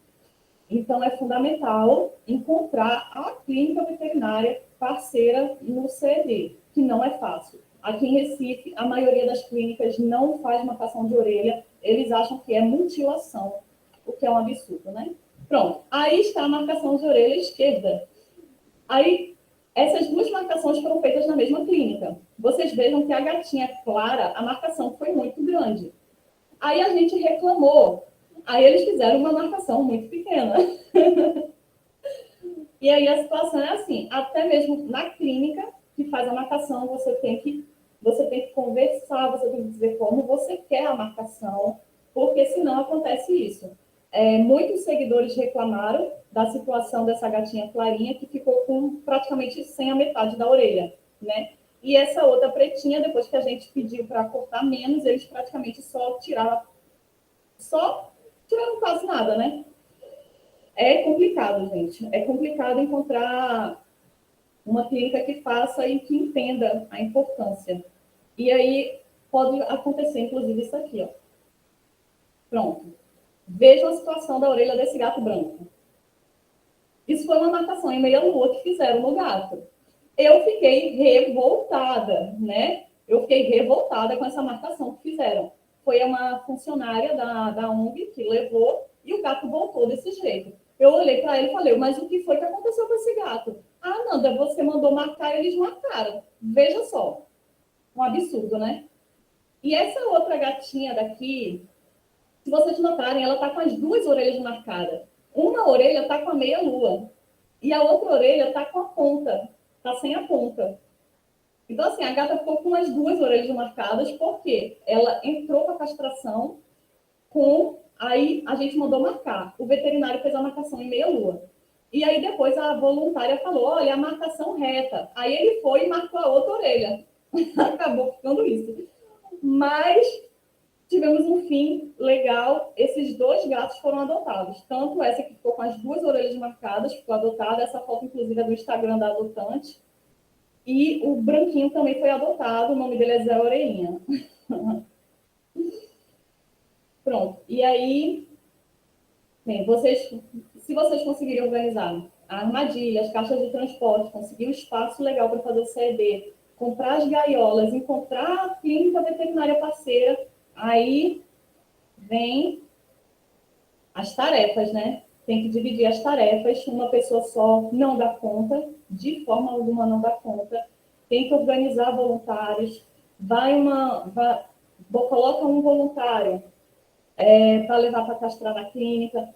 Então, é fundamental encontrar a clínica veterinária parceira no CED, que não é fácil. Aqui em Recife, a maioria das clínicas não faz marcação de orelha, eles acham que é mutilação, o que é um absurdo, né? Pronto, aí está a marcação de orelha esquerda. Aí, essas 2 marcações foram feitas na mesma clínica. Vocês vejam que a gatinha Clara, a marcação foi muito grande. Aí a gente reclamou. Aí eles fizeram uma marcação muito pequena. E aí a situação é assim, até mesmo na clínica que faz a marcação, você tem que conversar, você tem que dizer como você quer a marcação, porque senão acontece isso. Muitos seguidores reclamaram da situação dessa gatinha Clarinha, que ficou com praticamente sem a metade da orelha, né? E essa outra pretinha, depois que a gente pediu para cortar menos, eles praticamente só tiraram quase nada, né? É complicado, gente. É complicado encontrar uma clínica que faça e que entenda a importância. E aí pode acontecer, inclusive, isso aqui, ó. Pronto. Veja a situação da orelha desse gato branco. Isso foi uma marcação em meia-lua que fizeram no gato. Eu fiquei revoltada, né? Eu fiquei revoltada com essa marcação que fizeram. Foi uma funcionária da ONG que levou e o gato voltou desse jeito. Eu olhei para ele e falei, mas o que foi que aconteceu com esse gato? Ah, Nanda, você mandou marcar e eles marcaram. Veja só. Um absurdo, né? E essa outra gatinha daqui, se vocês notarem, ela está com as duas orelhas marcadas. Uma orelha está com a meia-lua e a outra orelha está com a ponta, está sem a ponta. Então, assim, a gata ficou com as duas orelhas marcadas, porque ela entrou com a castração, aí a gente mandou marcar. O veterinário fez a marcação em meia-lua. E aí depois a voluntária falou, olha, a marcação reta. Aí ele foi e marcou a outra orelha. Acabou ficando isso. Mas tivemos um fim legal. Esses dois gatos foram adotados. Tanto essa que ficou com as duas orelhas marcadas, ficou adotada. Essa foto, inclusive, é do Instagram da adotante. E o branquinho também foi adotado. O nome dele é Zé Orelhinha. Pronto. E aí, bem, se vocês conseguirem organizar a armadilha, as caixas de transporte, conseguir um espaço legal para fazer o CED, comprar as gaiolas, encontrar a clínica veterinária parceira, aí vem as tarefas, né? Tem que dividir as tarefas, uma pessoa só não dá conta, de forma alguma não dá conta, tem que organizar voluntários, coloca um voluntário para levar para castrar na clínica,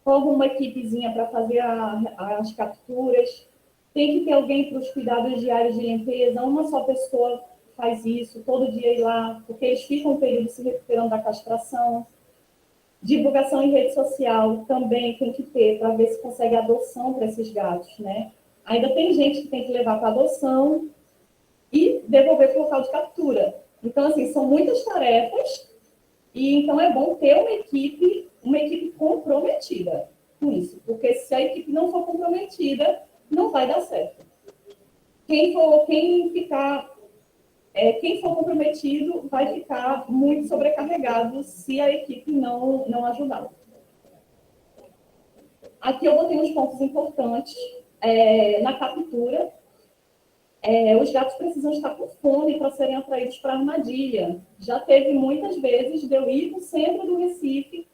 forma uma equipezinha para fazer as capturas, tem que ter alguém para os cuidados diários de limpeza, uma só pessoa faz isso, todo dia ir lá, porque eles ficam um período se recuperando da castração. Divulgação em rede social também tem que ter, para ver se consegue adoção para esses gatos, né? Ainda tem gente que tem que levar para adoção e devolver para o local de captura. Então, assim, são muitas tarefas e então é bom ter uma equipe comprometida com isso, porque se a equipe não for comprometida, não vai dar certo. Quem for comprometido vai ficar muito sobrecarregado se a equipe não ajudar. Aqui eu botei uns pontos importantes. Na captura, os gatos precisam estar com fome para serem atraídos para a armadilha. Já teve muitas vezes de eu ir no centro do Recife,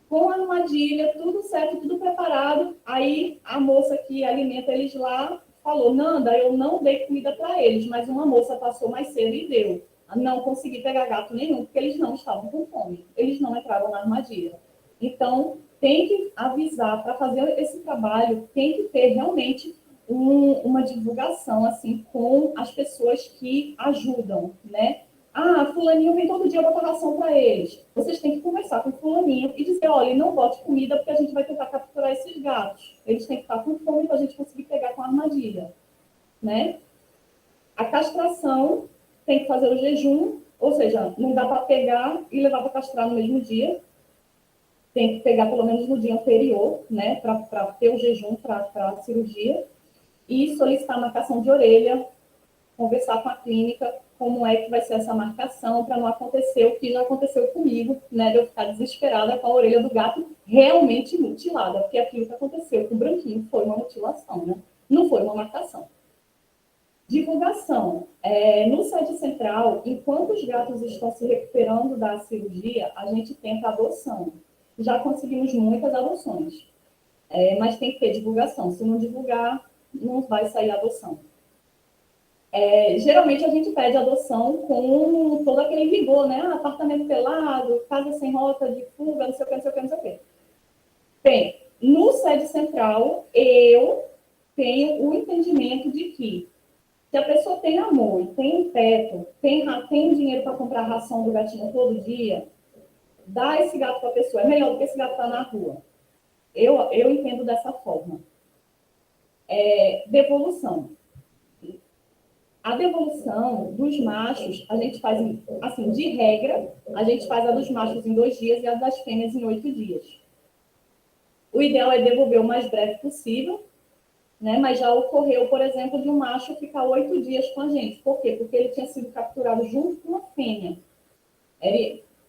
com a armadilha, tudo certo, tudo preparado. Aí a moça que alimenta eles lá falou, Nanda, eu não dei comida para eles, mas uma moça passou mais cedo e deu. Não consegui pegar gato nenhum, porque eles não estavam com fome. Eles não entraram na armadilha. Então, tem que avisar, para fazer esse trabalho, tem que ter realmente uma divulgação assim, com as pessoas que ajudam, né? Ah, fulaninho vem todo dia botar ração para eles. Vocês têm que conversar com o fulaninho e dizer, olha, não bote comida porque a gente vai tentar capturar esses gatos. Eles têm que estar com fome para a gente conseguir pegar com a armadilha, né? A castração tem que fazer o jejum, ou seja, não dá para pegar e levar para castrar no mesmo dia. Tem que pegar pelo menos no dia anterior, né, para ter o jejum para a cirurgia. E solicitar a marcação de orelha, conversar com a clínica, como é que vai ser essa marcação, para não acontecer o que já aconteceu comigo, né, de eu ficar desesperada com a orelha do gato realmente mutilada, porque aquilo que aconteceu com o branquinho foi uma mutilação, né? Não foi uma marcação. Divulgação. No site central, enquanto os gatos estão se recuperando da cirurgia, a gente tenta adoção. Já conseguimos muitas adoções, mas tem que ter divulgação. Se não divulgar, não vai sair adoção. Geralmente a gente pede adoção com todo aquele vigor, né? Apartamento pelado, casa sem rota de fuga, não sei o que, não sei o que, não sei o que. Bem, no sede central, eu tenho o entendimento de que se a pessoa tem amor, tem teto, tem dinheiro para comprar a ração do gatinho todo dia, dá esse gato para a pessoa. É melhor do que esse gato estar na rua. Eu entendo dessa forma. Devolução. A devolução dos machos, a gente faz, assim, de regra, a gente faz a dos machos em 2 dias e a das fêmeas em 8 dias. O ideal é devolver o mais breve possível, né? Mas já ocorreu, por exemplo, de um macho ficar 8 dias com a gente. Por quê? Porque ele tinha sido capturado junto com uma fêmea.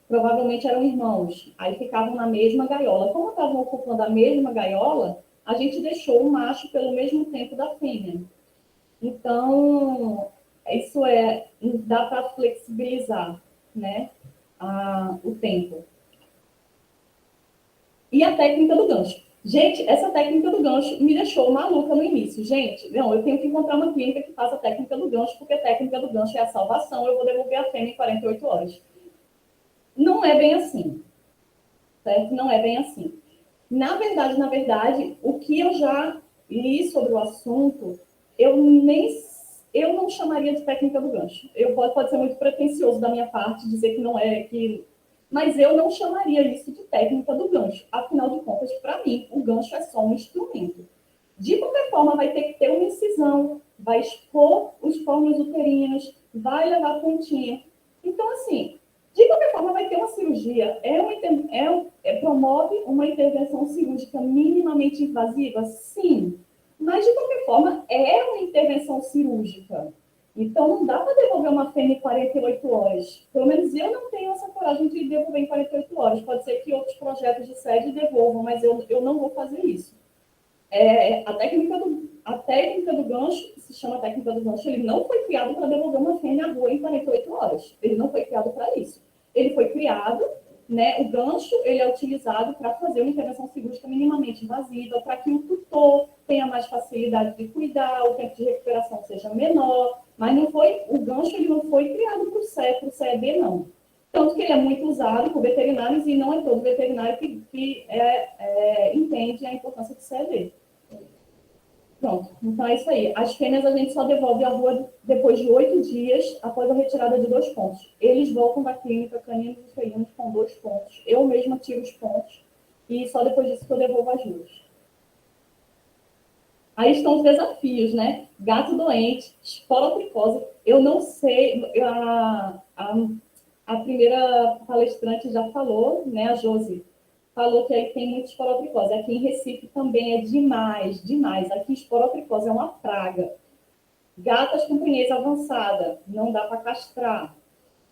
Provavelmente eram irmãos. Aí ficavam na mesma gaiola. Como estavam ocupando a mesma gaiola, a gente deixou o macho pelo mesmo tempo da fêmea. Então, isso dá para flexibilizar, né, o tempo. E a técnica do gancho. Gente, essa técnica do gancho me deixou maluca no início. Gente, não, eu tenho que encontrar uma clínica que faça a técnica do gancho, porque a técnica do gancho é a salvação, eu vou devolver a fêmea em 48 horas. Não é bem assim, certo? Não é bem assim. Na verdade, o que eu já li sobre o assunto, eu não chamaria de técnica do gancho. Pode ser muito pretensioso da minha parte dizer que não é, mas eu não chamaria isso de técnica do gancho. Afinal de contas, para mim, o gancho é só um instrumento. De qualquer forma, vai ter que ter uma incisão, vai expor os córneos uterinos, vai levar pontinha. Então, assim, de qualquer forma, vai ter uma cirurgia. Promove uma intervenção cirúrgica minimamente invasiva? Sim. Mas, de qualquer forma, é uma intervenção cirúrgica. Então, não dá para devolver uma fêmea em 48 horas. Pelo menos eu não tenho essa coragem de devolver em 48 horas. Pode ser que outros projetos de sede devolvam, mas eu não vou fazer isso. A técnica do gancho, se chama técnica do gancho, ele não foi criado para devolver uma fêmea boa em 48 horas. Ele não foi criado para isso. Ele foi criado, né, o gancho ele é utilizado para fazer uma intervenção cirúrgica minimamente invasiva, para que o tutor tenha mais facilidade de cuidar, o tempo de recuperação seja menor, mas o gancho ele não foi criado para o CEB, não. Tanto que ele é muito usado por veterinários e não é todo veterinário que entende a importância do CEB. Pronto, então é isso aí. As fêmeas a gente só devolve à rua depois de 8 dias, após a retirada de 2 pontos. Eles voltam da clínica caninos e felinos com 2 pontos. Eu mesma tiro os pontos e só depois disso que eu devolvo as ruas. Aí estão os desafios, né? Gato doente, esporotricose. Eu não sei, a primeira palestrante já falou, né, a Josi, falou que aí tem muita esporotricose. Aqui em Recife também é demais, demais. Aqui esporotricose é uma praga. Gatas com penheza avançada, não dá para castrar.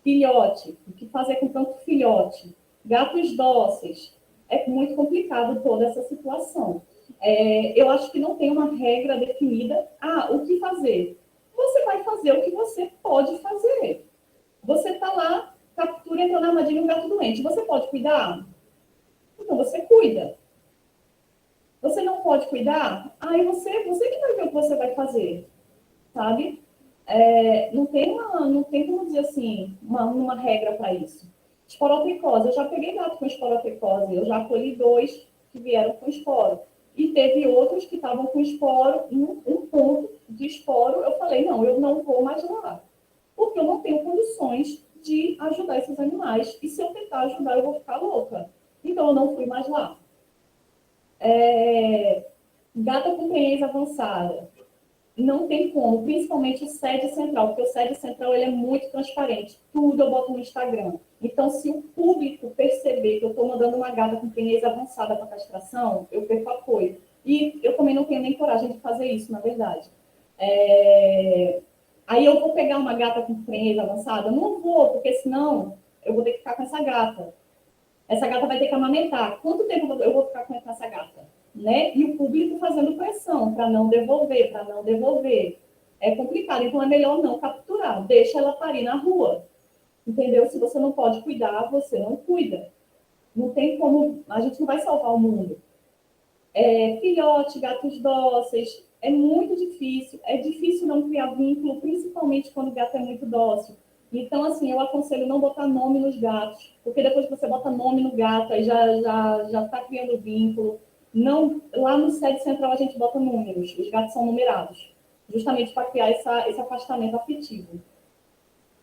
Filhote, o que fazer com tanto filhote? Gatos dóceis, é muito complicado toda essa situação. Eu acho que não tem uma regra definida. O que fazer? Você vai fazer o que você pode fazer. Você está lá, captura, entrou na armadilha um gato doente. Você pode cuidar? Então, você cuida. Você não pode cuidar? Aí você que vai ver o que você vai fazer, sabe? Não tem como dizer assim, uma regra para isso. Esporotricose, eu já peguei gato com esporotricose, eu já colhi 2 que vieram com esporo. E teve outros que estavam com esporo, um ponto de esporo, eu falei, não, eu não vou mais lá. Porque eu não tenho condições de ajudar esses animais. E se eu tentar ajudar, eu vou ficar louca. Então, eu não fui mais lá. Gata com penheza avançada. Não tem como, principalmente o sede central, porque o sede central ele é muito transparente. Tudo eu boto no Instagram. Então, se o público perceber que eu estou mandando uma gata com penheza avançada para castração, eu perco apoio. E eu também não tenho nem coragem de fazer isso, na verdade. Aí eu vou pegar uma gata com penheza avançada? Não vou, porque senão eu vou ter que ficar com essa gata. Essa gata vai ter que amamentar. Quanto tempo eu vou ficar com essa gata? Né? E o público fazendo pressão para não devolver, É complicado, então é melhor não capturar. Deixa ela parir na rua. Entendeu? Se você não pode cuidar, você não cuida. Não tem como... A gente não vai salvar o mundo. Filhote, gatos dóceis, é muito difícil. É difícil não criar vínculo, principalmente quando o gato é muito dócil. Então, assim, eu aconselho não botar nome nos gatos, porque depois que você bota nome no gato, aí já está criando vínculo. Não, lá no sede central a gente bota números, os gatos são numerados, justamente para criar esse afastamento afetivo.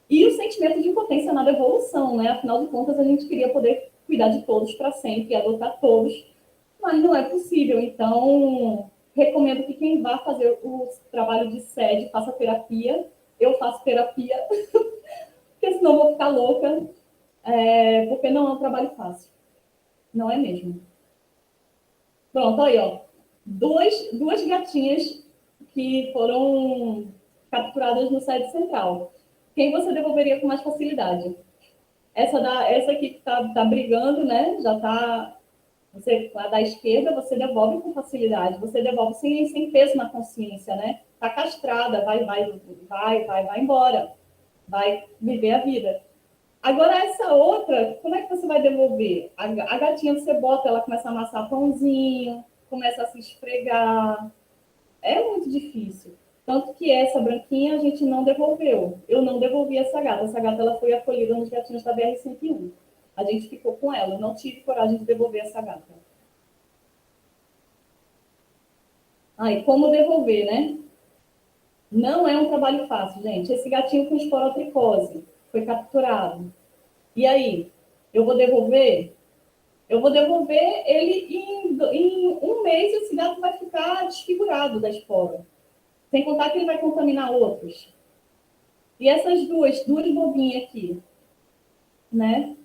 E o sentimento de impotência na devolução, né? Afinal de contas, a gente queria poder cuidar de todos para sempre, adotar todos, mas não é possível. Então, recomendo que quem vá fazer o trabalho de sede faça terapia. Eu faço terapia, porque senão eu vou ficar louca, porque não é um trabalho fácil. Não é mesmo. Pronto, aí, ó. Duas gatinhas que foram capturadas no sede central. Quem você devolveria com mais facilidade? Essa aqui que tá brigando, né? Já tá... A da esquerda, você devolve com facilidade. Você devolve sem peso na consciência, né? Tá castrada, vai embora. Vai viver a vida. Agora, essa outra, como é que você vai devolver? A gatinha, você bota, ela começa a amassar pãozinho, começa a se esfregar. É muito difícil. Tanto que essa branquinha a gente não devolveu. Eu não devolvi essa gata. Essa gata ela foi acolhida nos gatinhos da BR-101. A gente ficou com ela. Eu não tive coragem de devolver essa gata. E como devolver, né? Não é um trabalho fácil, gente. Esse gatinho com esporotricose foi capturado. E aí? Eu vou devolver? Eu vou devolver ele em um mês, esse gato vai ficar desfigurado da espora. Sem contar que ele vai contaminar outros. E essas duas bobinhas aqui, né?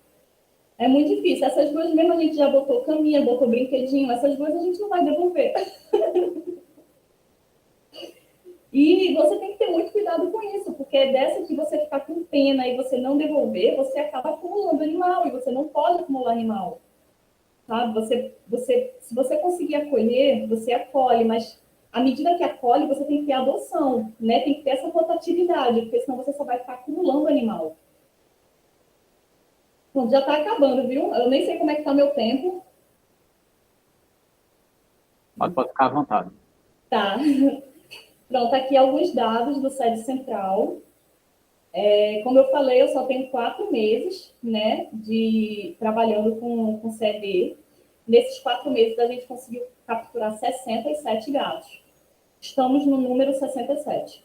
É muito difícil. Essas duas mesmo a gente já botou caminha, botou brinquedinho. Essas duas a gente não vai devolver. E você tem que ter muito cuidado com isso, porque dessa que você ficar com pena e você não devolver, você acaba acumulando animal, e você não pode acumular animal. Sabe? Se você conseguir acolher, você acolhe, mas à medida que acolhe, você tem que ter adoção, né? Tem que ter essa rotatividade, porque senão você só vai ficar acumulando animal. Bom, já está acabando, viu? Eu nem sei como é que está meu tempo. Pode ficar à vontade. Tá. Pronto, aqui alguns dados do sede central. Como eu falei, eu só tenho 4 meses, né, trabalhando com CD. Nesses 4 meses, a gente conseguiu capturar 67 gatos. Estamos no número 67.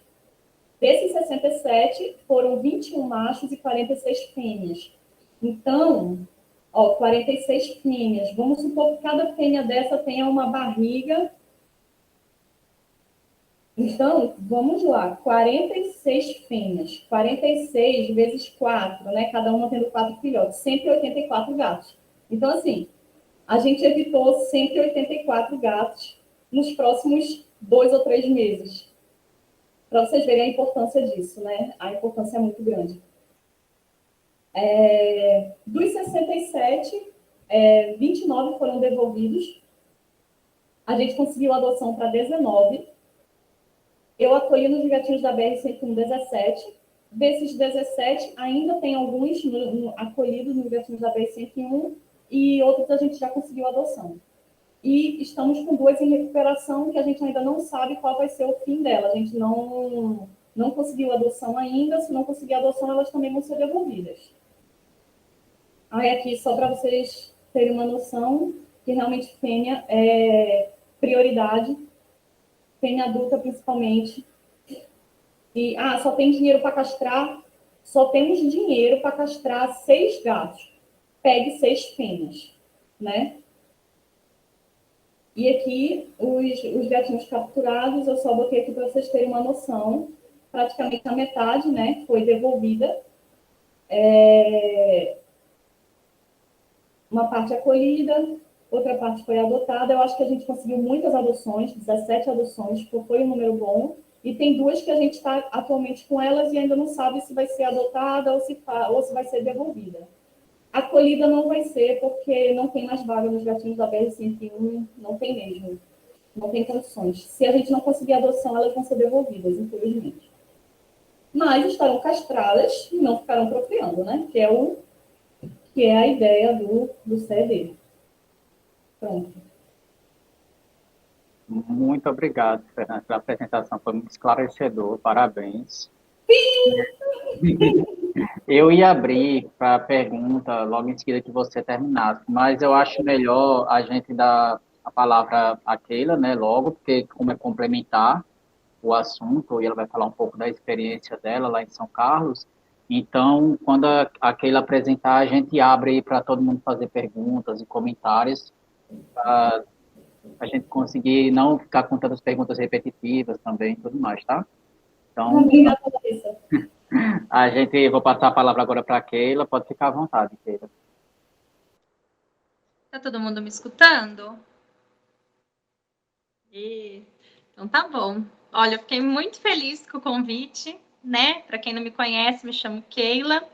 Desses 67, foram 21 machos e 46 fêmeas. Então, 46 fêmeas. Vamos supor que cada fêmea dessa tenha uma barriga. Então, vamos lá, 46 fêmeas, 46 vezes 4, né? Cada uma tendo 4 filhotes, 184 gatos. Então, assim, a gente evitou 184 gatos nos próximos 2 ou 3 meses. Para vocês verem a importância disso, né? A importância é muito grande. Dos 67, 29 foram devolvidos. A gente conseguiu adoção para 19. Eu acolhi nos gatinhos da BR-101 17. Desses 17, ainda tem alguns acolhidos nos gatinhos da BR-101 e outros a gente já conseguiu adoção. E estamos com 2 em recuperação que a gente ainda não sabe qual vai ser o fim dela. A gente não conseguiu adoção ainda. Se não conseguir adoção, elas também vão ser devolvidas. Aqui, só para vocês terem uma noção, que realmente fêmea é prioridade. Fêmea adulta, principalmente. E, só tem dinheiro para castrar. Só temos dinheiro para castrar 6 gatos. Pegue 6 fêmeas, né? E aqui, os gatinhos capturados, eu só botei aqui para vocês terem uma noção. Praticamente a metade, né, foi devolvida. Uma parte acolhida, outra parte foi adotada. Eu acho que a gente conseguiu muitas adoções, 17 adoções, foi um número bom. E tem 2 que a gente está atualmente com elas e ainda não sabe se vai ser adotada ou se vai ser devolvida. Acolhida não vai ser, porque não tem mais vaga nos gatinhos da BR-101, não tem mesmo. Não tem condições. Se a gente não conseguir adoção, elas vão ser devolvidas, infelizmente. Mas estarão castradas e não ficarão procriando, né? Que é a ideia do CD. Pronto. Muito obrigado, Fernanda, pela apresentação. Foi muito esclarecedor. Parabéns. Eu ia abrir para a pergunta logo em seguida que você terminasse, mas eu acho melhor a gente dar a palavra à Keila, né, logo, porque como é complementar o assunto, e ela vai falar um pouco da experiência dela lá em São Carlos. Então, quando a Keila apresentar, a gente abre para todo mundo fazer perguntas e comentários, para a gente conseguir não ficar com tantas perguntas repetitivas também e tudo mais, tá? Então, Obrigada, Larissa. vou passar a palavra agora para a Keila, pode ficar à vontade, Keila. Tá todo mundo me escutando? Então tá bom. Olha, eu fiquei muito feliz com o convite, né? Para quem não me conhece, me chamo Keila.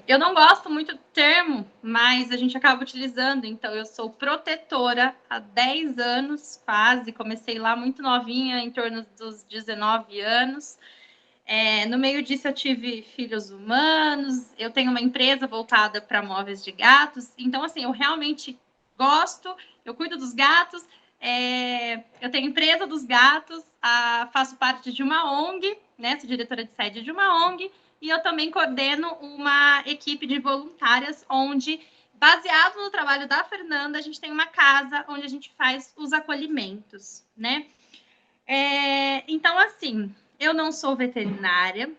Eu não gosto muito do termo, mas a gente acaba utilizando. Então, eu sou protetora há 10 anos, quase. Comecei lá muito novinha, em torno dos 19 anos. No meio disso, eu tive filhos humanos. Eu tenho uma empresa voltada para móveis de gatos. Então, assim, eu realmente gosto. Eu cuido dos gatos. Eu tenho empresa dos gatos. Faço parte de uma ONG, né? Sou diretora de sede de uma ONG. E eu também coordeno uma equipe de voluntárias, onde, baseado no trabalho da Fernanda, a gente tem uma casa onde a gente faz os acolhimentos, né? Então, assim, eu não sou veterinária,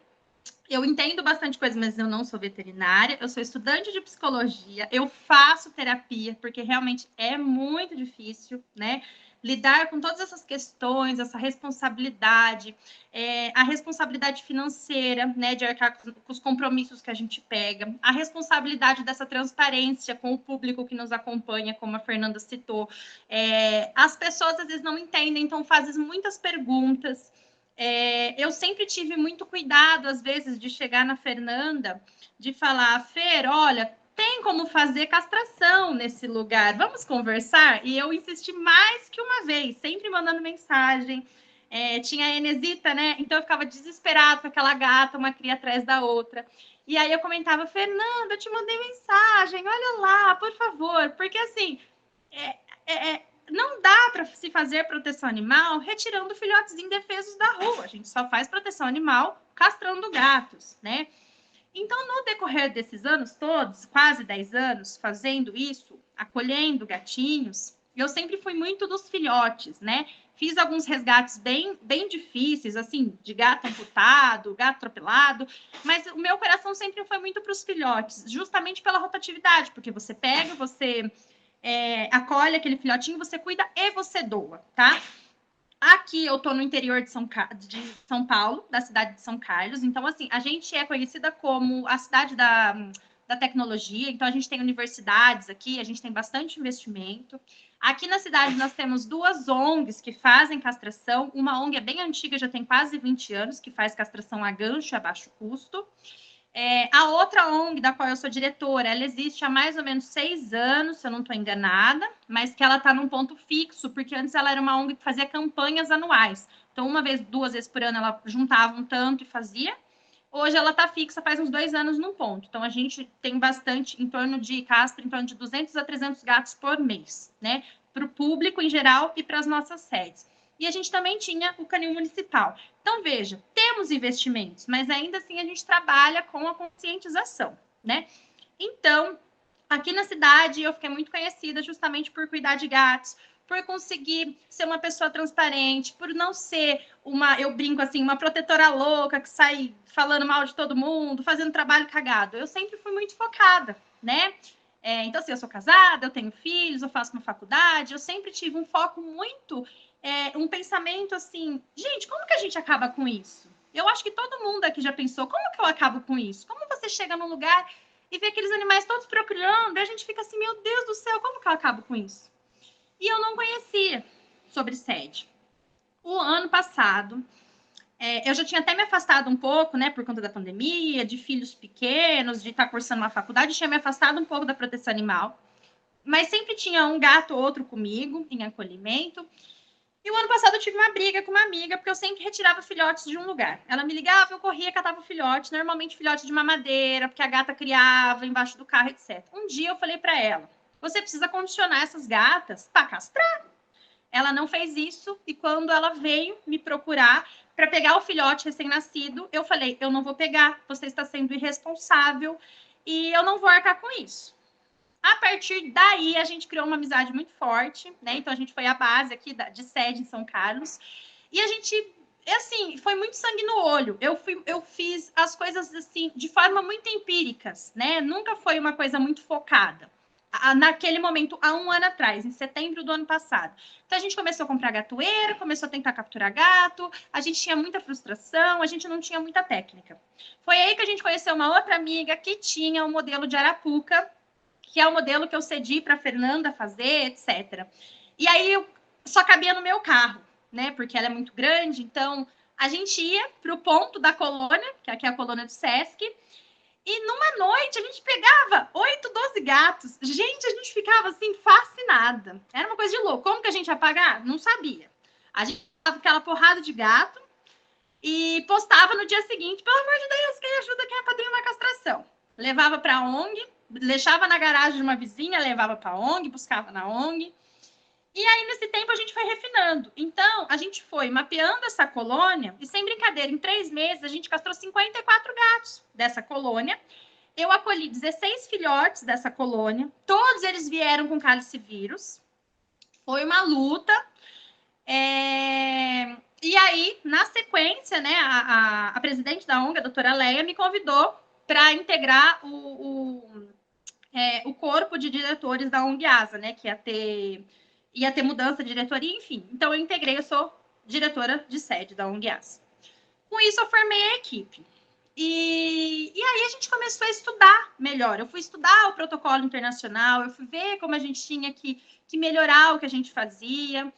eu entendo bastante coisa, mas eu não sou veterinária, eu sou estudante de psicologia, eu faço terapia, porque realmente é muito difícil, né? Lidar com todas essas questões, essa responsabilidade, a responsabilidade financeira, né, de arcar com os compromissos que a gente pega, a responsabilidade dessa transparência com o público que nos acompanha, como a Fernanda citou. As pessoas às vezes não entendem, então fazem muitas perguntas. Eu sempre tive muito cuidado, às vezes, de chegar na Fernanda, de falar, Fer, olha, tem como fazer castração nesse lugar, vamos conversar? E eu insisti mais que uma vez, sempre mandando mensagem. Tinha a Enesita, né? Então eu ficava desesperada com aquela gata, uma cria atrás da outra. E aí eu comentava, Fernanda, eu te mandei mensagem, olha lá, por favor, porque assim, não dá para se fazer proteção animal retirando filhotes indefesos da rua. A gente só faz proteção animal castrando gatos, né? Então, no decorrer desses anos todos, quase 10 anos, fazendo isso, acolhendo gatinhos, eu sempre fui muito dos filhotes, né? Fiz alguns resgates bem difíceis, assim, de gato amputado, gato atropelado, mas o meu coração sempre foi muito para os filhotes, justamente pela rotatividade, porque você pega, você acolhe aquele filhotinho, você cuida e você doa, tá? Aqui eu tô no interior de São Paulo, da cidade de São Carlos. Então, assim, a gente é conhecida como a cidade da tecnologia. Então, a gente tem universidades aqui, a gente tem bastante investimento. Aqui na cidade nós temos 2 ONGs que fazem castração. Uma ONG é bem antiga, já tem quase 20 anos, que faz castração a gancho, a baixo custo. A outra ONG, da qual eu sou diretora, ela existe há mais ou menos 6 anos, se eu não estou enganada, mas que ela está num ponto fixo, porque antes ela era uma ONG que fazia campanhas anuais. Então, 2 vezes por ano, ela juntava um tanto e fazia. Hoje ela está fixa, faz uns 2 anos num ponto. Então, a gente tem bastante, em torno de 200 a 300 gatos por mês, né? Para o público em geral e para as nossas sedes. E a gente também tinha o canil municipal. Então, veja, temos investimentos, mas ainda assim a gente trabalha com a conscientização, né? Então, aqui na cidade eu fiquei muito conhecida justamente por cuidar de gatos, por conseguir ser uma pessoa transparente, por não ser eu brinco assim, uma protetora louca que sai falando mal de todo mundo, fazendo trabalho cagado. Eu sempre fui muito focada, né? Então, assim, eu sou casada, eu tenho filhos, eu faço uma faculdade, eu sempre tive um foco muito, um pensamento assim, gente, como que a gente acaba com isso? Eu acho que todo mundo aqui já pensou, como que eu acabo com isso? Como você chega num lugar e vê aqueles animais todos procriando, e a gente fica assim, meu Deus do céu, como que eu acabo com isso? E eu não conhecia sobre sede. O ano passado, eu já tinha até me afastado um pouco, né, por conta da pandemia, de filhos pequenos, de estar cursando uma faculdade, tinha me afastado um pouco da proteção animal, mas sempre tinha um gato ou outro comigo, em acolhimento. E o ano passado eu tive uma briga com uma amiga, porque eu sempre retirava filhotes de um lugar. Ela me ligava, eu corria, catava o filhote, normalmente filhote de mamadeira, porque a gata criava embaixo do carro, etc. Um dia eu falei para ela, você precisa condicionar essas gatas para castrar. Ela não fez isso, e quando ela veio me procurar para pegar o filhote recém-nascido, eu falei, eu não vou pegar, você está sendo irresponsável, e eu não vou arcar com isso. A partir daí, a gente criou uma amizade muito forte, né? Então, a gente foi a base aqui de sede em São Carlos. E a gente, assim, foi muito sangue no olho. Eu fiz as coisas, assim, de forma muito empíricas, né? Nunca foi uma coisa muito focada. Naquele momento, há 1 ano atrás, em setembro do ano passado. Então, a gente começou a comprar gatoeira, começou a tentar capturar gato, a gente tinha muita frustração, a gente não tinha muita técnica. Foi aí que a gente conheceu uma outra amiga que tinha um modelo de arapuca, que é o modelo que eu cedi para a Fernanda fazer, etc. E aí, só cabia no meu carro. né? Porque ela é muito grande. Então, a gente ia para o ponto da colônia, que aqui é a colônia do Sesc, e numa noite a gente pegava 8, 12 gatos. Gente, a gente ficava assim, fascinada. Era uma coisa de louco. Como que a gente ia pagar? Não sabia. A gente dava aquela porrada de gato e postava no dia seguinte, pelo amor de Deus, quem ajuda quem é padrinho na castração. Levava para a ONG, deixava na garagem de uma vizinha, levava para a ONG, buscava na ONG. E aí, nesse tempo, a gente foi refinando. Então, a gente foi mapeando essa colônia e, sem brincadeira, em 3 meses, a gente castrou 54 gatos dessa colônia. Eu acolhi 16 filhotes dessa colônia. Todos eles vieram com calicivírus. Foi uma luta. E aí, na sequência, né, a presidente da ONG, a doutora Leia, me convidou para integrar o corpo de diretores da ONG ASA, né, que ia ter mudança de diretoria, enfim. Então, eu integrei, eu sou diretora de sede da ONG ASA. Com isso, eu formei a equipe. E aí, a gente começou a estudar melhor. Eu fui estudar o protocolo internacional, eu fui ver como a gente tinha que melhorar o que a gente fazia.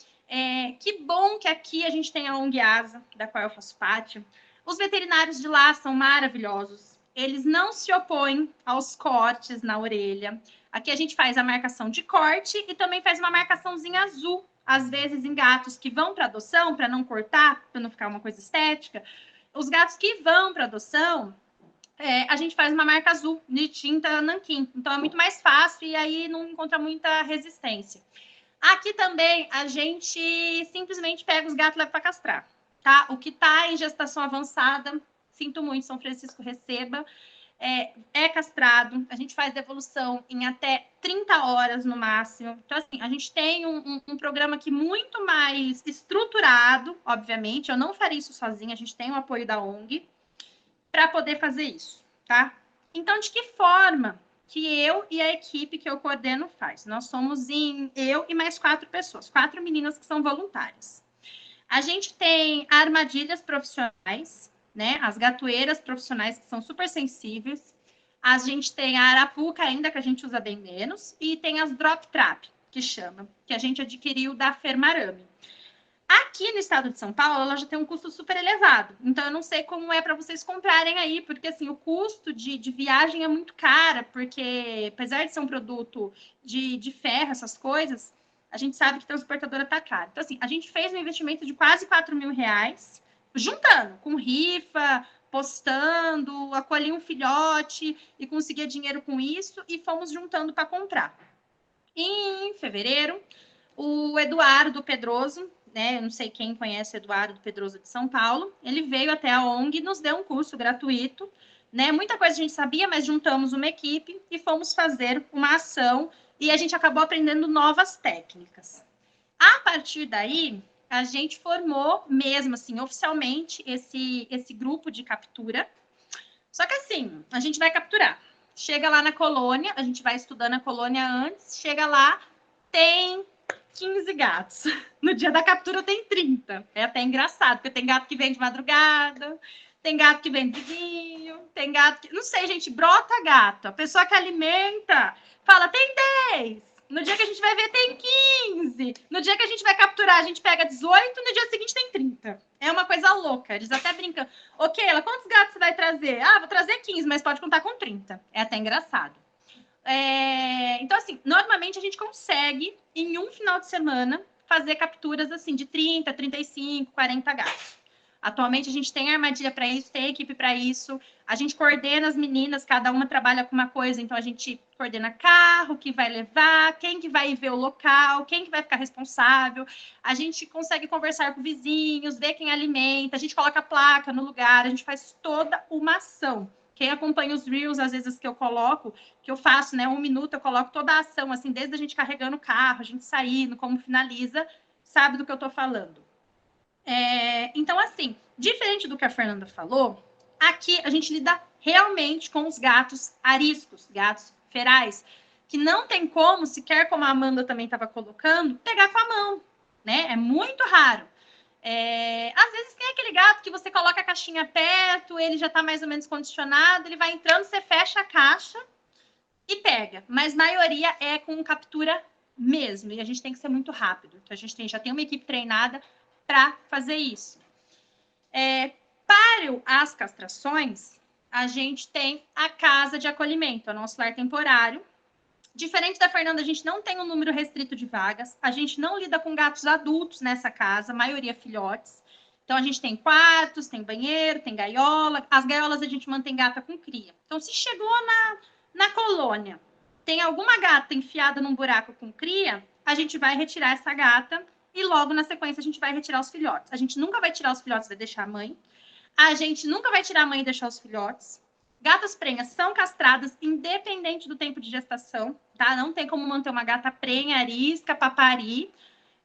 Que bom que aqui a gente tem a ONG ASA, da qual eu faço parte. Os veterinários de lá são maravilhosos. Eles não se opõem aos cortes na orelha. Aqui a gente faz a marcação de corte e também faz uma marcaçãozinha azul, às vezes em gatos que vão para adoção, para não cortar, para não ficar uma coisa estética. Os gatos que vão para adoção, a gente faz uma marca azul de tinta nanquim. Então é muito mais fácil e aí não encontra muita resistência. Aqui também a gente simplesmente pega os gatos e leva para castrar, tá? O que está em gestação avançada, sinto muito, São Francisco receba, é castrado, a gente faz devolução em até 30 horas no máximo. Então, assim, a gente tem um programa aqui muito mais estruturado, obviamente, eu não faria isso sozinha, a gente tem o apoio da ONG para poder fazer isso, tá? Então, de que forma que eu e a equipe que eu coordeno faz? Nós somos eu e mais 4 pessoas, 4 meninas que são voluntárias. A gente tem armadilhas profissionais, né? As gatoeiras profissionais que são super sensíveis. A gente tem a arapuca ainda, que a gente usa bem menos. E tem as drop trap, que chama, que a gente adquiriu da Fermarame. Aqui no estado de São Paulo, ela já tem um custo super elevado. Então, eu não sei como é para vocês comprarem aí, porque assim, o custo de viagem é muito caro, porque apesar de ser um produto de ferro, essas coisas, a gente sabe que transportadora está caro. Então, assim, a gente fez um investimento de quase R$4.000, juntando com rifa, postando, acolhi um filhote e conseguia dinheiro com isso e fomos juntando para comprar. Em fevereiro, o Eduardo Pedroso, né, eu não sei quem conhece o Eduardo Pedroso de São Paulo, ele veio até a ONG e nos deu um curso gratuito, né, muita coisa a gente sabia, mas juntamos uma equipe e fomos fazer uma ação e a gente acabou aprendendo novas técnicas. A partir daí, a gente formou mesmo, assim, oficialmente, esse grupo de captura. Só que, assim, a gente vai capturar. Chega lá na colônia, a gente vai estudando a colônia antes, chega lá, tem 15 gatos. No dia da captura tem 30. É até engraçado, porque tem gato que vem de madrugada, tem gato que vem de vinho, tem gato que... Não sei, gente, brota gato. A pessoa que alimenta fala, tem 10. No dia que a gente vai ver, tem 15. No dia que a gente vai capturar, a gente pega 18. No dia seguinte, tem 30. É uma coisa louca. Eles até brincam. Ô, Keila, quantos gatos você vai trazer? Ah, vou trazer 15, mas pode contar com 30. É até engraçado. Então, assim, normalmente a gente consegue, em um final de semana, fazer capturas, assim, de 30, 35, 40 gatos. Atualmente, a gente tem armadilha para isso, tem equipe para isso. A gente coordena as meninas, cada uma trabalha com uma coisa. Então, a gente coordena carro, que vai levar, quem que vai ver o local, quem que vai ficar responsável. A gente consegue conversar com vizinhos, ver quem alimenta. A gente coloca a placa no lugar, a gente faz toda uma ação. Quem acompanha os Reels, às vezes, que eu coloco, que eu faço, né, 1 minuto, eu coloco toda a ação, assim, desde a gente carregando o carro, a gente saindo, como finaliza, sabe do que eu tô falando. Então, assim, diferente do que a Fernanda falou, aqui a gente lida realmente com os gatos ariscos, gatos ferais, que não tem como, sequer como a Amanda também estava colocando, pegar com a mão, né? É muito raro. Às vezes tem aquele gato que você coloca a caixinha perto, ele já está mais ou menos condicionado, ele vai entrando, você fecha a caixa e pega. Mas a maioria é com captura mesmo, e a gente tem que ser muito rápido. Então, a gente já tem uma equipe treinada para fazer isso. Para as castrações, a gente tem a casa de acolhimento, é o nosso lar temporário. Diferente da Fernanda, a gente não tem um número restrito de vagas, a gente não lida com gatos adultos nessa casa, a maioria filhotes. Então, a gente tem quartos, tem banheiro, tem gaiola. As gaiolas a gente mantém gata com cria. Então, se chegou na colônia, tem alguma gata enfiada num buraco com cria, a gente vai retirar essa gata e logo na sequência a gente vai retirar os filhotes. A gente nunca vai tirar os filhotes e deixar a mãe. A gente nunca vai tirar a mãe e deixar os filhotes. Gatas prenhas são castradas independente do tempo de gestação, tá? Não tem como manter uma gata prenha, arisca, papari.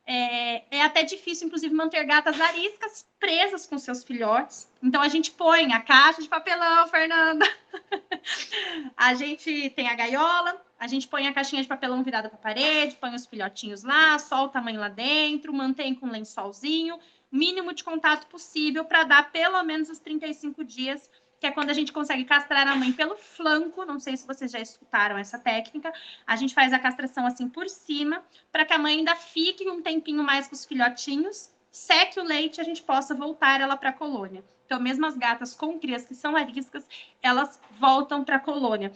É até difícil, inclusive, manter gatas ariscas presas com seus filhotes. Então, a gente põe a caixa de papelão, Fernanda. A gente tem a gaiola, a gente põe a caixinha de papelão virada para a parede, põe os filhotinhos lá, solta a mãe lá dentro, mantém com um lençolzinho, mínimo de contato possível para dar pelo menos os 35 dias, que é quando a gente consegue castrar a mãe pelo flanco. Não sei se vocês já escutaram essa técnica. A gente faz a castração assim por cima, para que a mãe ainda fique um tempinho mais com os filhotinhos, seque o leite e a gente possa voltar ela para a colônia. Então, mesmo as gatas com crias que são ariscas, elas voltam para a colônia.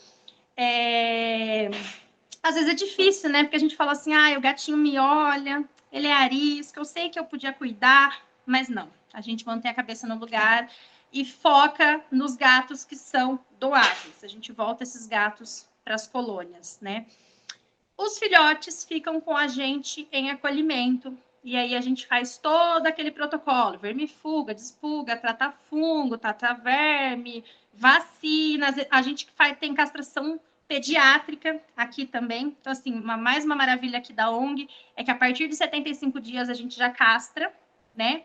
Às vezes é difícil, né? Porque a gente fala assim, o gatinho me olha, ele é arisco, eu sei que eu podia cuidar, mas não. A gente mantém a cabeça no lugar e foca nos gatos que são doáveis. A gente volta esses gatos para as colônias, né? Os filhotes ficam com a gente em acolhimento, e aí a gente faz todo aquele protocolo, vermifuga, despulga, trata fungo, trata verme, vacinas, a gente tem castração pediátrica aqui também. Então, assim, mais uma maravilha aqui da ONG é que a partir de 75 dias a gente já castra, né?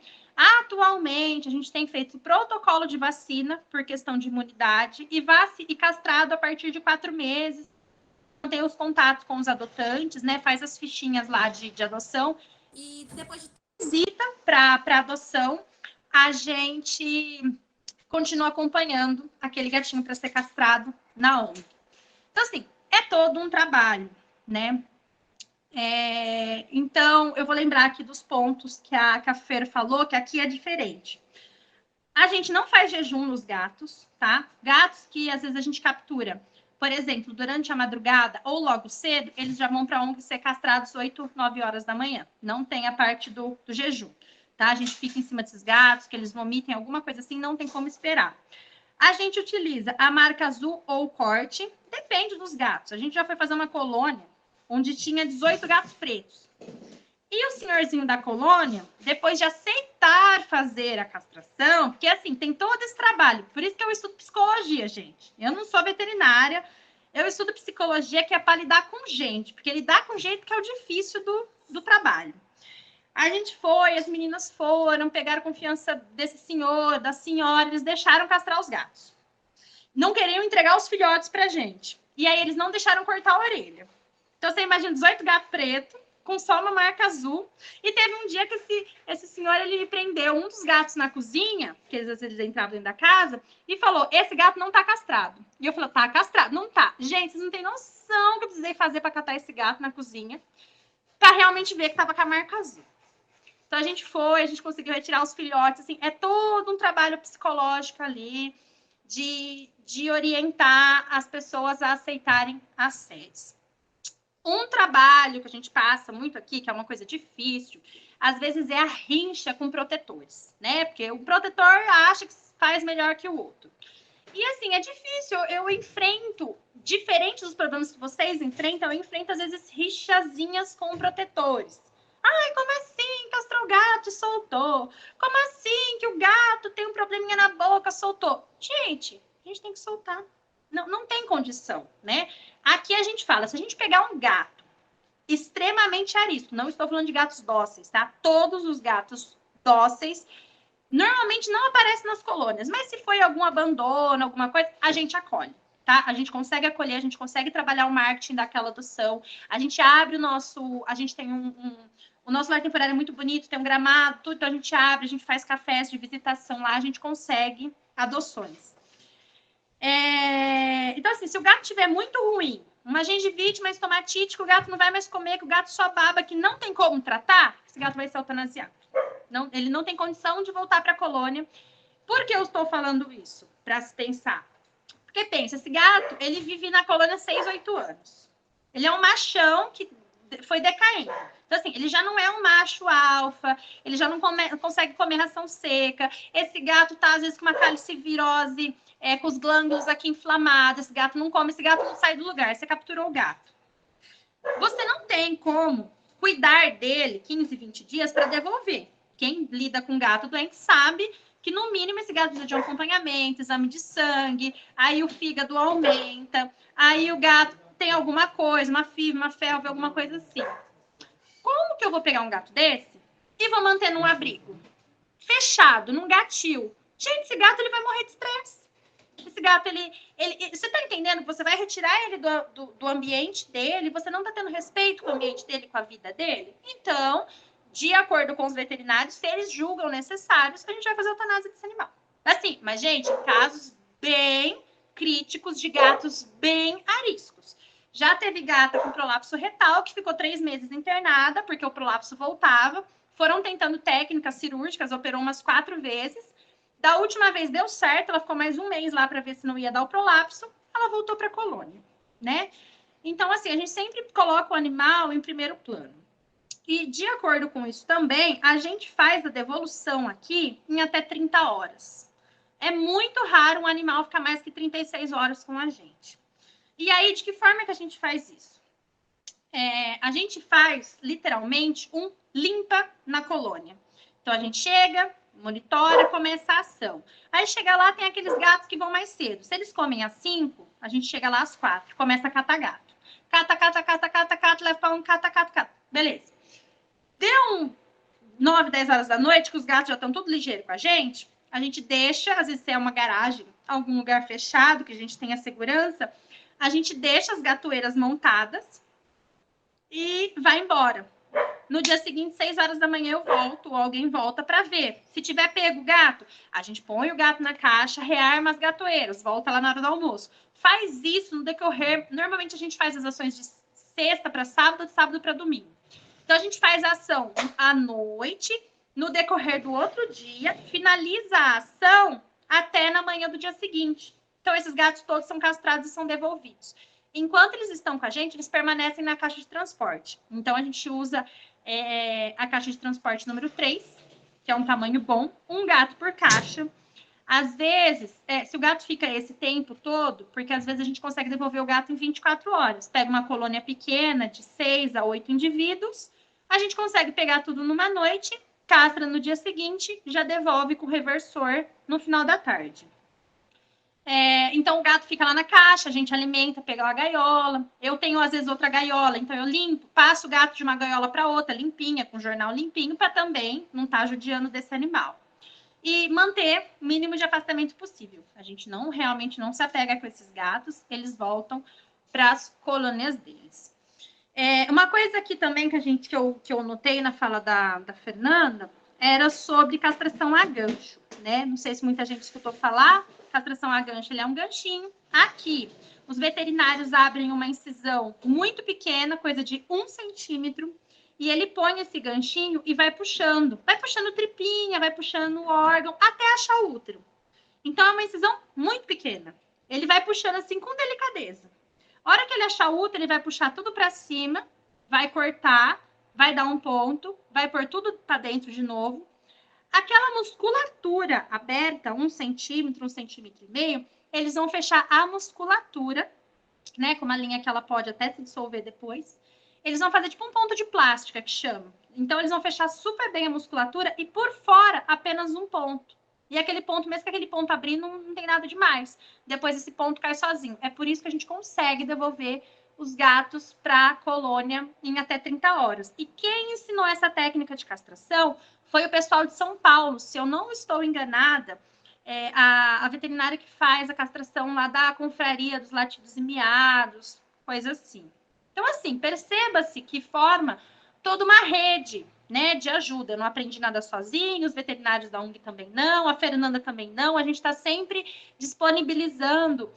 Atualmente, a gente tem feito protocolo de vacina por questão de imunidade e castrado a partir de 4 meses. Tem os contatos com os adotantes, né? Faz as fichinhas lá de adoção. E depois de visita para adoção, a gente continua acompanhando aquele gatinho para ser castrado na ONG. Então, assim, é todo um trabalho, né? Então, eu vou lembrar aqui dos pontos que a Fer falou, que aqui é diferente. A gente não faz jejum nos gatos, tá? Gatos que às vezes a gente captura, por exemplo, durante a madrugada ou logo cedo, eles já vão para a ONG ser castrados 8, 9 horas da manhã. Não tem a parte do jejum, tá? A gente fica em cima desses gatos, que eles vomitem, alguma coisa assim, não tem como esperar. A gente utiliza a marca azul ou corte, depende dos gatos. A gente já foi fazer uma colônia onde tinha 18 gatos pretos. E o senhorzinho da colônia, depois de aceitar fazer a castração, porque assim, tem todo esse trabalho, por isso que eu estudo psicologia, gente. Eu não sou veterinária, eu estudo psicologia, que é para lidar com gente, porque lidar com gente que é o difícil do trabalho. A gente foi, as meninas foram, pegaram confiança desse senhor, da senhora, eles deixaram castrar os gatos. Não queriam entregar os filhotes pra gente. E aí eles não deixaram cortar a orelha. Então, você imagina 18 gatos pretos, com só uma marca azul. E teve um dia que esse senhor, ele prendeu um dos gatos na cozinha, que às vezes eles entravam dentro da casa, e falou, esse gato não tá castrado. E eu falei, tá castrado? Não tá. Gente, vocês não têm noção que eu precisei fazer para catar esse gato na cozinha, para realmente ver que tava com a marca azul. Então, a gente conseguiu retirar os filhotes, assim, é todo um trabalho psicológico ali, de orientar as pessoas a aceitarem as SEDs. Um trabalho que a gente passa muito aqui, que é uma coisa difícil, às vezes é a rincha com protetores, né? Porque o protetor acha que faz melhor que o outro. E assim, é difícil, eu enfrento, diferente dos problemas que vocês enfrentam, eu enfrento às vezes rixazinhas com protetores. Ai, como assim? Castrou o gato e soltou. Como assim que o gato tem um probleminha na boca, soltou? Gente, a gente tem que soltar. Não tem condição, né? Aqui a gente fala, se a gente pegar um gato extremamente arisco, não estou falando de gatos dóceis, tá? Todos os gatos dóceis normalmente não aparecem nas colônias, mas se foi algum abandono, alguma coisa, a gente acolhe, tá? A gente consegue acolher, a gente consegue trabalhar o marketing daquela adoção, a gente abre o nosso, a gente tem o nosso lar temporário é muito bonito, tem um gramado, tudo, então a gente abre, a gente faz cafés de visitação lá, a gente consegue adoções. Então, assim, se o gato estiver muito ruim, uma gengivite, uma estomatite, que o gato não vai mais comer, que o gato só baba, que não tem como tratar, esse gato vai ser eutanasiado. Ele não tem condição de voltar para a colônia. Por que eu estou falando isso? Para se pensar. Porque pensa, esse gato, ele vive na colônia 6, 8 anos. Ele é um machão que foi decaindo. Então, assim, ele já não é um macho alfa, ele já não consegue comer ração seca. Esse gato tá, às vezes, com uma calicivirose, com os glândulos aqui inflamados. Esse gato não come, esse gato não sai do lugar. Você capturou o gato. Você não tem como cuidar dele 15, 20 dias para devolver. Quem lida com gato doente sabe que, no mínimo, esse gato precisa de um acompanhamento, exame de sangue, aí o fígado aumenta, aí o gato tem alguma coisa, uma fibra, uma felve, alguma coisa assim. Como que eu vou pegar um gato desse e vou manter num abrigo? Fechado, num gatil. Gente, esse gato ele vai morrer de estresse. Esse gato, ele você tá entendendo que você vai retirar ele do ambiente dele, você não tá tendo respeito com o ambiente dele, com a vida dele? Então, de acordo com os veterinários, se eles julgam necessários, a gente vai fazer eutanásia desse animal. Assim, mas, gente, casos bem críticos de gatos bem ariscos. Já teve gata com prolapso retal, que ficou 3 meses internada, porque o prolapso voltava. Foram tentando técnicas cirúrgicas, operou umas 4 vezes. Da última vez deu certo, ela ficou mais 1 mês lá para ver se não ia dar o prolapso. Ela voltou para a colônia, né? Então, assim, a gente sempre coloca o animal em primeiro plano. E, de acordo com isso também, a gente faz a devolução aqui em até 30 horas. É muito raro um animal ficar mais que 36 horas com a gente. E aí, de que forma que a gente faz isso? A gente faz, literalmente, um limpa na colônia. Então, a gente chega, monitora, começa a ação. Aí, chega lá, tem aqueles gatos que vão mais cedo. Se eles comem às 5, a gente chega lá às 4, começa a catar gato. Cata, leva para um, cata. Beleza. Deu 9, 10 horas da noite, que os gatos já estão tudo ligeiro com a gente deixa, às vezes é uma garagem, algum lugar fechado, que a gente tenha segurança, a gente deixa as gatoeiras montadas e vai embora. No dia seguinte, 6 horas da manhã, eu volto, ou alguém volta para ver. Se tiver pego o gato, a gente põe o gato na caixa, rearma as gatoeiras, volta lá na hora do almoço. Faz isso no decorrer. Normalmente, a gente faz as ações de sexta para sábado, de sábado para domingo. Então, a gente faz a ação à noite, no decorrer do outro dia, finaliza a ação até na manhã do dia seguinte. Então, esses gatos todos são castrados e são devolvidos. Enquanto eles estão com a gente, eles permanecem na caixa de transporte. Então, a gente usa a caixa de transporte número 3, que é um tamanho bom, um gato por caixa. Às vezes, se o gato fica esse tempo todo, porque às vezes a gente consegue devolver o gato em 24 horas. Pega uma colônia pequena, de 6 a 8 indivíduos, a gente consegue pegar tudo numa noite, castra no dia seguinte, já devolve com o reversor no final da tarde. Então, o gato fica lá na caixa, a gente alimenta, pega uma gaiola. Eu tenho, às vezes, outra gaiola, então eu limpo, passo o gato de uma gaiola para outra, limpinha, com o jornal limpinho, para também não estar judiando desse animal. E manter o mínimo de afastamento possível. A gente realmente não se apega com esses gatos, eles voltam para as colônias deles. Uma coisa aqui também que eu notei na fala da Fernanda era sobre castração a gancho, né? Não sei se muita gente escutou falar. Castração a gancho, ele é um ganchinho. Aqui, os veterinários abrem uma incisão muito pequena, coisa de 1 centímetro, e ele põe esse ganchinho e vai puxando tripinha, vai puxando o órgão, até achar o útero. Então, é uma incisão muito pequena. Ele vai puxando assim com delicadeza. A hora que ele achar o útero, ele vai puxar tudo para cima, vai cortar, vai dar um ponto, vai pôr tudo para dentro de novo. Aquela musculatura aberta, 1 centímetro, 1,5 centímetros, eles vão fechar a musculatura, né? Com uma linha que ela pode até se dissolver depois. Eles vão fazer tipo um ponto de plástica, que chama. Então, eles vão fechar super bem a musculatura e por fora apenas um ponto. E aquele ponto, mesmo que aquele ponto abrir, não tem nada demais. Depois esse ponto cai sozinho. É por isso que a gente consegue devolver os gatos para a colônia em até 30 horas. E quem ensinou essa técnica de castração foi o pessoal de São Paulo. Se eu não estou enganada, a veterinária que faz a castração lá da confraria dos latidos e miados, coisa assim. Então, assim, perceba-se que forma toda uma rede, né, de ajuda. Eu não aprendi nada sozinho, os veterinários da ONG também não, a Fernanda também não. A gente está sempre disponibilizando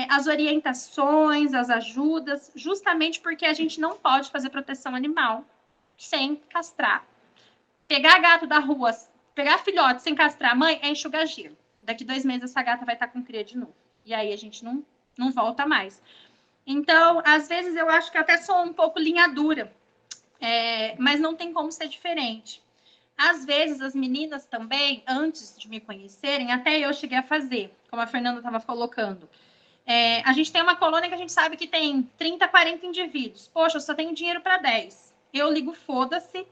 as orientações, as ajudas, justamente porque a gente não pode fazer proteção animal sem castrar pegar gato da rua, pegar filhote sem castrar a mãe, é enxugar gelo. Daqui 2 meses essa gata vai estar com cria de novo. E aí a gente não volta mais. Então, às vezes eu acho que até sou um pouco linha dura, mas não tem como ser diferente. Às vezes as meninas também, antes de me conhecerem, até eu cheguei a fazer, como a Fernanda estava colocando. A gente tem uma colônia que a gente sabe que tem 30, 40 indivíduos. Poxa, eu só tenho dinheiro para 10. Eu ligo, foda-se.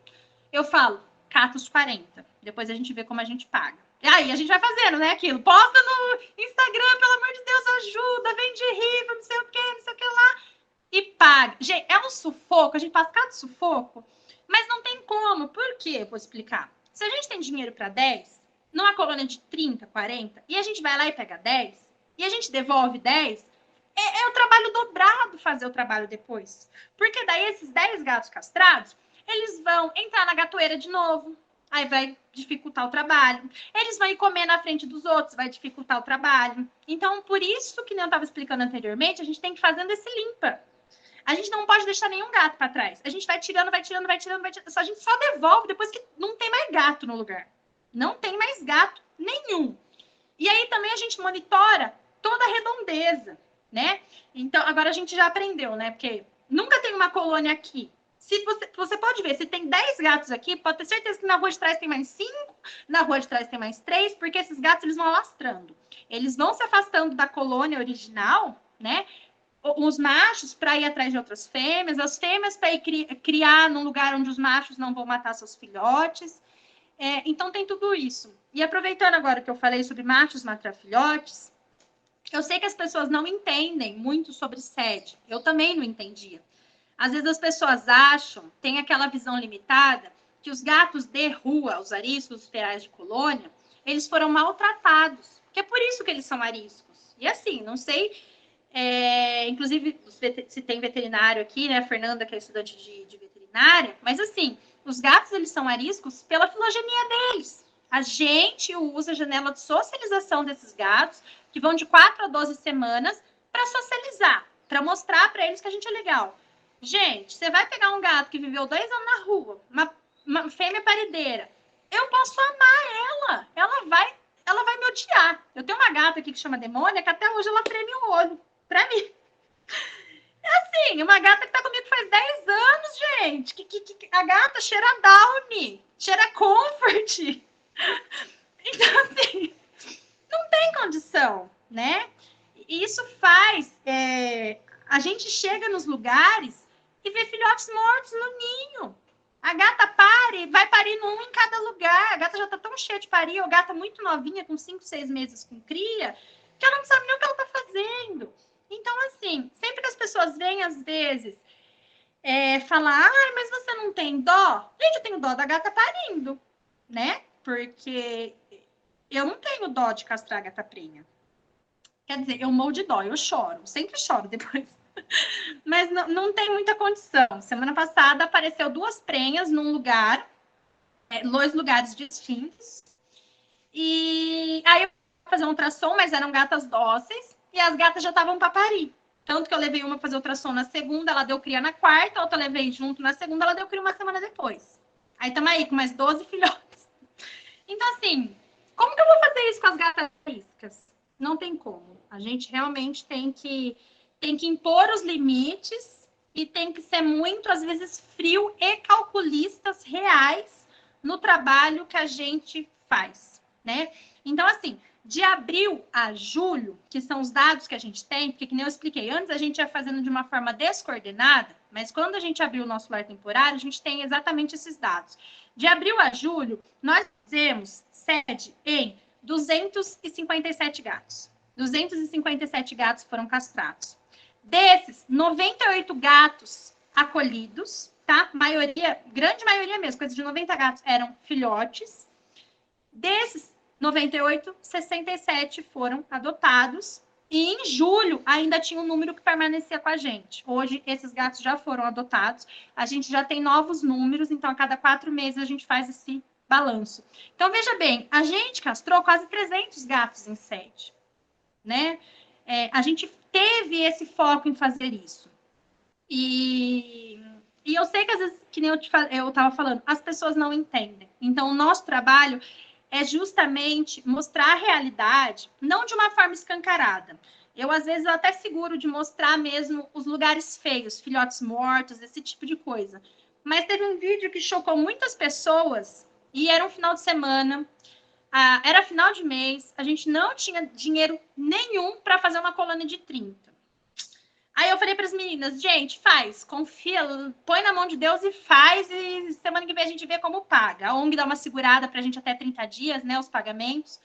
Eu falo, cata os 40. Depois a gente vê como a gente paga. E aí a gente vai fazendo, né, aquilo. Posta no Instagram, pelo amor de Deus, ajuda, vende rifa, não sei o que lá. E paga. Gente, é um sufoco, a gente passa cada sufoco, mas não tem como. Por quê? Vou explicar. Se a gente tem dinheiro para 10, numa colônia de 30, 40, e a gente vai lá e pega 10, e a gente devolve 10, é o trabalho dobrado fazer o trabalho depois. Porque daí esses 10 gatos castrados, eles vão entrar na gatoeira de novo, aí vai dificultar o trabalho. Eles vão ir comer na frente dos outros, vai dificultar o trabalho. Então, por isso que eu estava explicando anteriormente, a gente tem que ir fazendo esse limpa. A gente não pode deixar nenhum gato para trás. A gente vai tirando. A gente só devolve depois que não tem mais gato no lugar. Não tem mais gato nenhum. E aí também a gente monitora toda a redondeza, né? Então, agora a gente já aprendeu, né? Porque nunca tem uma colônia aqui. Se você pode ver, se tem 10 gatos aqui, pode ter certeza que na rua de trás tem mais 5, na rua de trás tem mais 3, porque esses gatos eles vão alastrando. Eles vão se afastando da colônia original, né? Os machos para ir atrás de outras fêmeas, as fêmeas para ir criar num lugar onde os machos não vão matar seus filhotes. Então tem tudo isso. E aproveitando agora que eu falei sobre machos matar filhotes, eu sei que as pessoas não entendem muito sobre sede. Eu também não entendia. Às vezes as pessoas acham, tem aquela visão limitada, que os gatos de rua, os ariscos, os ferais de colônia, eles foram maltratados. Que é por isso que eles são ariscos. E assim, não sei... inclusive, se tem veterinário aqui, né? A Fernanda, que é estudante de veterinária, mas assim, os gatos, eles são ariscos pela filogenia deles. A gente usa a janela de socialização desses gatos, que vão de 4 a 12 semanas, para socializar, para mostrar para eles que a gente é legal. Gente, você vai pegar um gato que viveu 2 anos na rua, uma fêmea parideira, eu posso amar ela vai me odiar. Eu tenho uma gata aqui que chama Demônia, que até hoje ela treme o olho pra mim. Assim, uma gata que tá comigo faz 10 anos, gente. A gata cheira Downy, cheira Comfort. Então, assim, não tem condição, né? E isso faz... a gente chega nos lugares e vê filhotes mortos no ninho. A gata vai parindo um em cada lugar. A gata já tá tão cheia de parir, ou gata muito novinha, com 5, 6 meses com cria, que ela não sabe nem o que ela tá fazendo. Então, assim, sempre que as pessoas vêm, às vezes, falar, mas você não tem dó? Gente, eu tenho dó da gata parindo, né? Porque eu não tenho dó de castrar a gata prenha. Quer dizer, eu morro de dó, eu choro, sempre choro depois. Mas não tem muita condição. Semana passada apareceu 2 prenhas num lugar, 2 lugares distintos. E aí eu fui fazer um ultrassom, mas eram gatas dóceis. E as gatas já estavam para parir. Tanto que eu levei uma para fazer ultrassom na segunda, ela deu cria na quarta, a outra eu levei junto na segunda, ela deu cria uma semana depois. Aí estamos aí com mais 12 filhotes. Então, assim, como que eu vou fazer isso com as gatas ariscas? Não tem como. A gente realmente tem que impor os limites e tem que ser muito, às vezes, frio e calculistas reais no trabalho que a gente faz, né? Então, assim, de abril a julho, que são os dados que a gente tem, porque, que nem eu expliquei, antes a gente ia fazendo de uma forma descoordenada, mas quando a gente abriu o nosso lar temporário, a gente tem exatamente esses dados. De abril a julho, nós fizemos sede em 257 gatos. 257 gatos foram castrados. Desses, 98 gatos acolhidos, tá? Grande maioria mesmo, coisa de 90 gatos eram filhotes. Desses 98, 67 foram adotados. E em julho ainda tinha um número que permanecia com a gente. Hoje esses gatos já foram adotados. A gente já tem novos números, então a cada 4 meses a gente faz esse balanço. Então veja bem, a gente castrou quase 300 gatos em sede, né? A gente teve esse foco em fazer isso. E E eu sei que às vezes, que nem eu estava falando, as pessoas não entendem. Então, o nosso trabalho é justamente mostrar a realidade, não de uma forma escancarada. Eu, às vezes, até seguro de mostrar mesmo os lugares feios, filhotes mortos, esse tipo de coisa. Mas teve um vídeo que chocou muitas pessoas, e era um final de semana, era final de mês, a gente não tinha dinheiro nenhum para fazer uma colônia de 30. Aí eu falei para as meninas, gente, faz, confia, põe na mão de Deus e faz, e semana que vem a gente vê como paga. A ONG dá uma segurada para a gente até 30 dias, né, os pagamentos.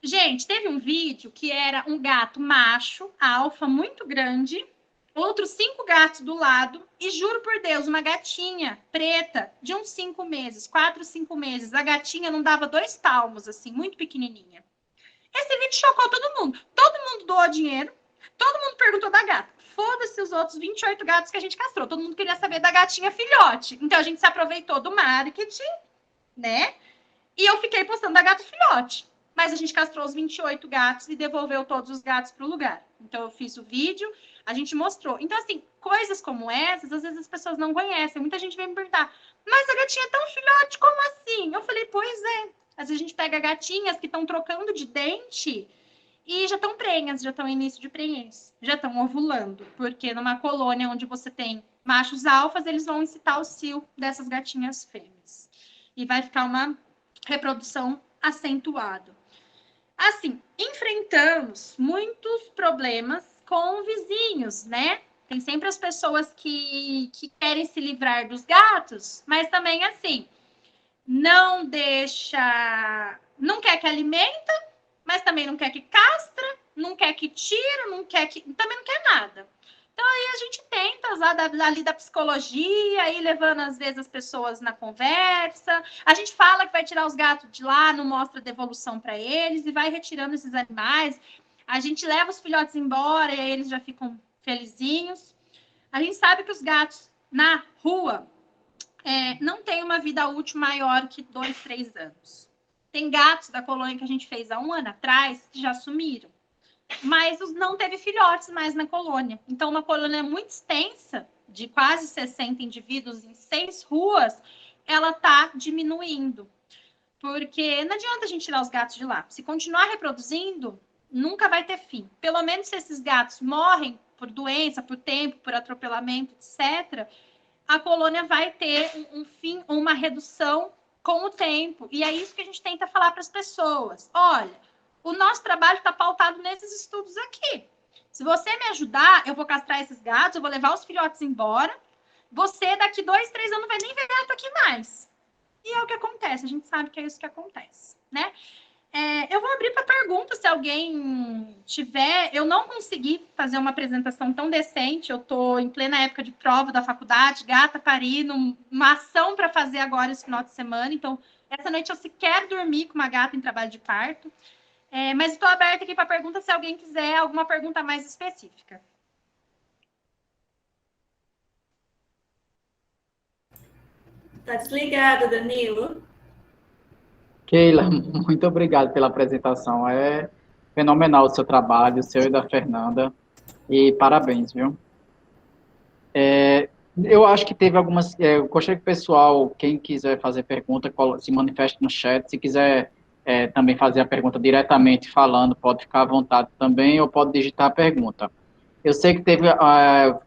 Gente, teve um vídeo que era um gato macho, alfa, muito grande, outros 5 gatos do lado, e juro por Deus, uma gatinha preta de uns 5 meses, 4, 5 meses. A gatinha não dava 2 palmos, assim, muito pequenininha. Esse vídeo chocou todo mundo. Todo mundo doou dinheiro, todo mundo perguntou da gata. Foda-se os outros 28 gatos que a gente castrou. Todo mundo queria saber da gatinha filhote. Então a gente se aproveitou do marketing, né? E eu fiquei postando da gata filhote. Mas a gente castrou os 28 gatos e devolveu todos os gatos para o lugar. Então, eu fiz o vídeo, a gente mostrou. Então, assim, coisas como essas, às vezes as pessoas não conhecem. Muita gente vem me perguntar, mas a gatinha é tão filhote, como assim? Eu falei, pois é. Às vezes a gente pega gatinhas que estão trocando de dente e já estão prenhas, já estão em início de prenhez, já estão ovulando. Porque numa colônia onde você tem machos alfas, eles vão incitar o cio dessas gatinhas fêmeas. E vai ficar uma reprodução acentuada. Assim, enfrentamos muitos problemas com vizinhos, né? Tem sempre as pessoas que querem se livrar dos gatos, mas também, assim, não deixa... Não quer que alimenta, mas também não quer que castra, não quer que tira, não quer que... Também não quer nada. Então, aí a gente tenta usar ali da psicologia, aí levando, às vezes, as pessoas na conversa. A gente fala que vai tirar os gatos de lá, não mostra devolução para eles, e vai retirando esses animais. A gente leva os filhotes embora, e aí eles já ficam felizinhos. A gente sabe que os gatos na rua não têm uma vida útil maior que 2, 3 anos. Tem gatos da colônia que a gente fez há 1 ano atrás que já sumiram. Mas não teve filhotes mais na colônia. Então, uma colônia muito extensa, de quase 60 indivíduos em 6 ruas, ela está diminuindo. Porque não adianta a gente tirar os gatos de lá. Se continuar reproduzindo, nunca vai ter fim. Pelo menos se esses gatos morrem por doença, por tempo, por atropelamento, etc., a colônia vai ter um fim ou uma redução com o tempo. E é isso que a gente tenta falar para as pessoas. Olha, o nosso trabalho está pautado nesses estudos aqui. Se você me ajudar, eu vou castrar esses gatos, eu vou levar os filhotes embora. Você, daqui 2, 3 anos, não vai nem ver gato aqui mais. E é o que acontece, a gente sabe que é isso que acontece, né? Eu vou abrir para pergunta, se alguém tiver. Eu não consegui fazer uma apresentação tão decente, eu estou em plena época de prova da faculdade, gata parindo, uma ação para fazer agora esse final de semana. Então, essa noite eu sequer dormi com uma gata em trabalho de parto. Mas estou aberta aqui para pergunta, se alguém quiser alguma pergunta mais específica. Tá desligado, Danilo. Keila, muito obrigado pela apresentação. É fenomenal o seu trabalho, o seu e da Fernanda. E parabéns, viu? Eu acho que teve algumas... eu gostaria que o pessoal, quem quiser fazer pergunta, se manifeste no chat. Se quiser também fazer a pergunta diretamente falando, pode ficar à vontade também, ou pode digitar a pergunta. Eu sei que teve...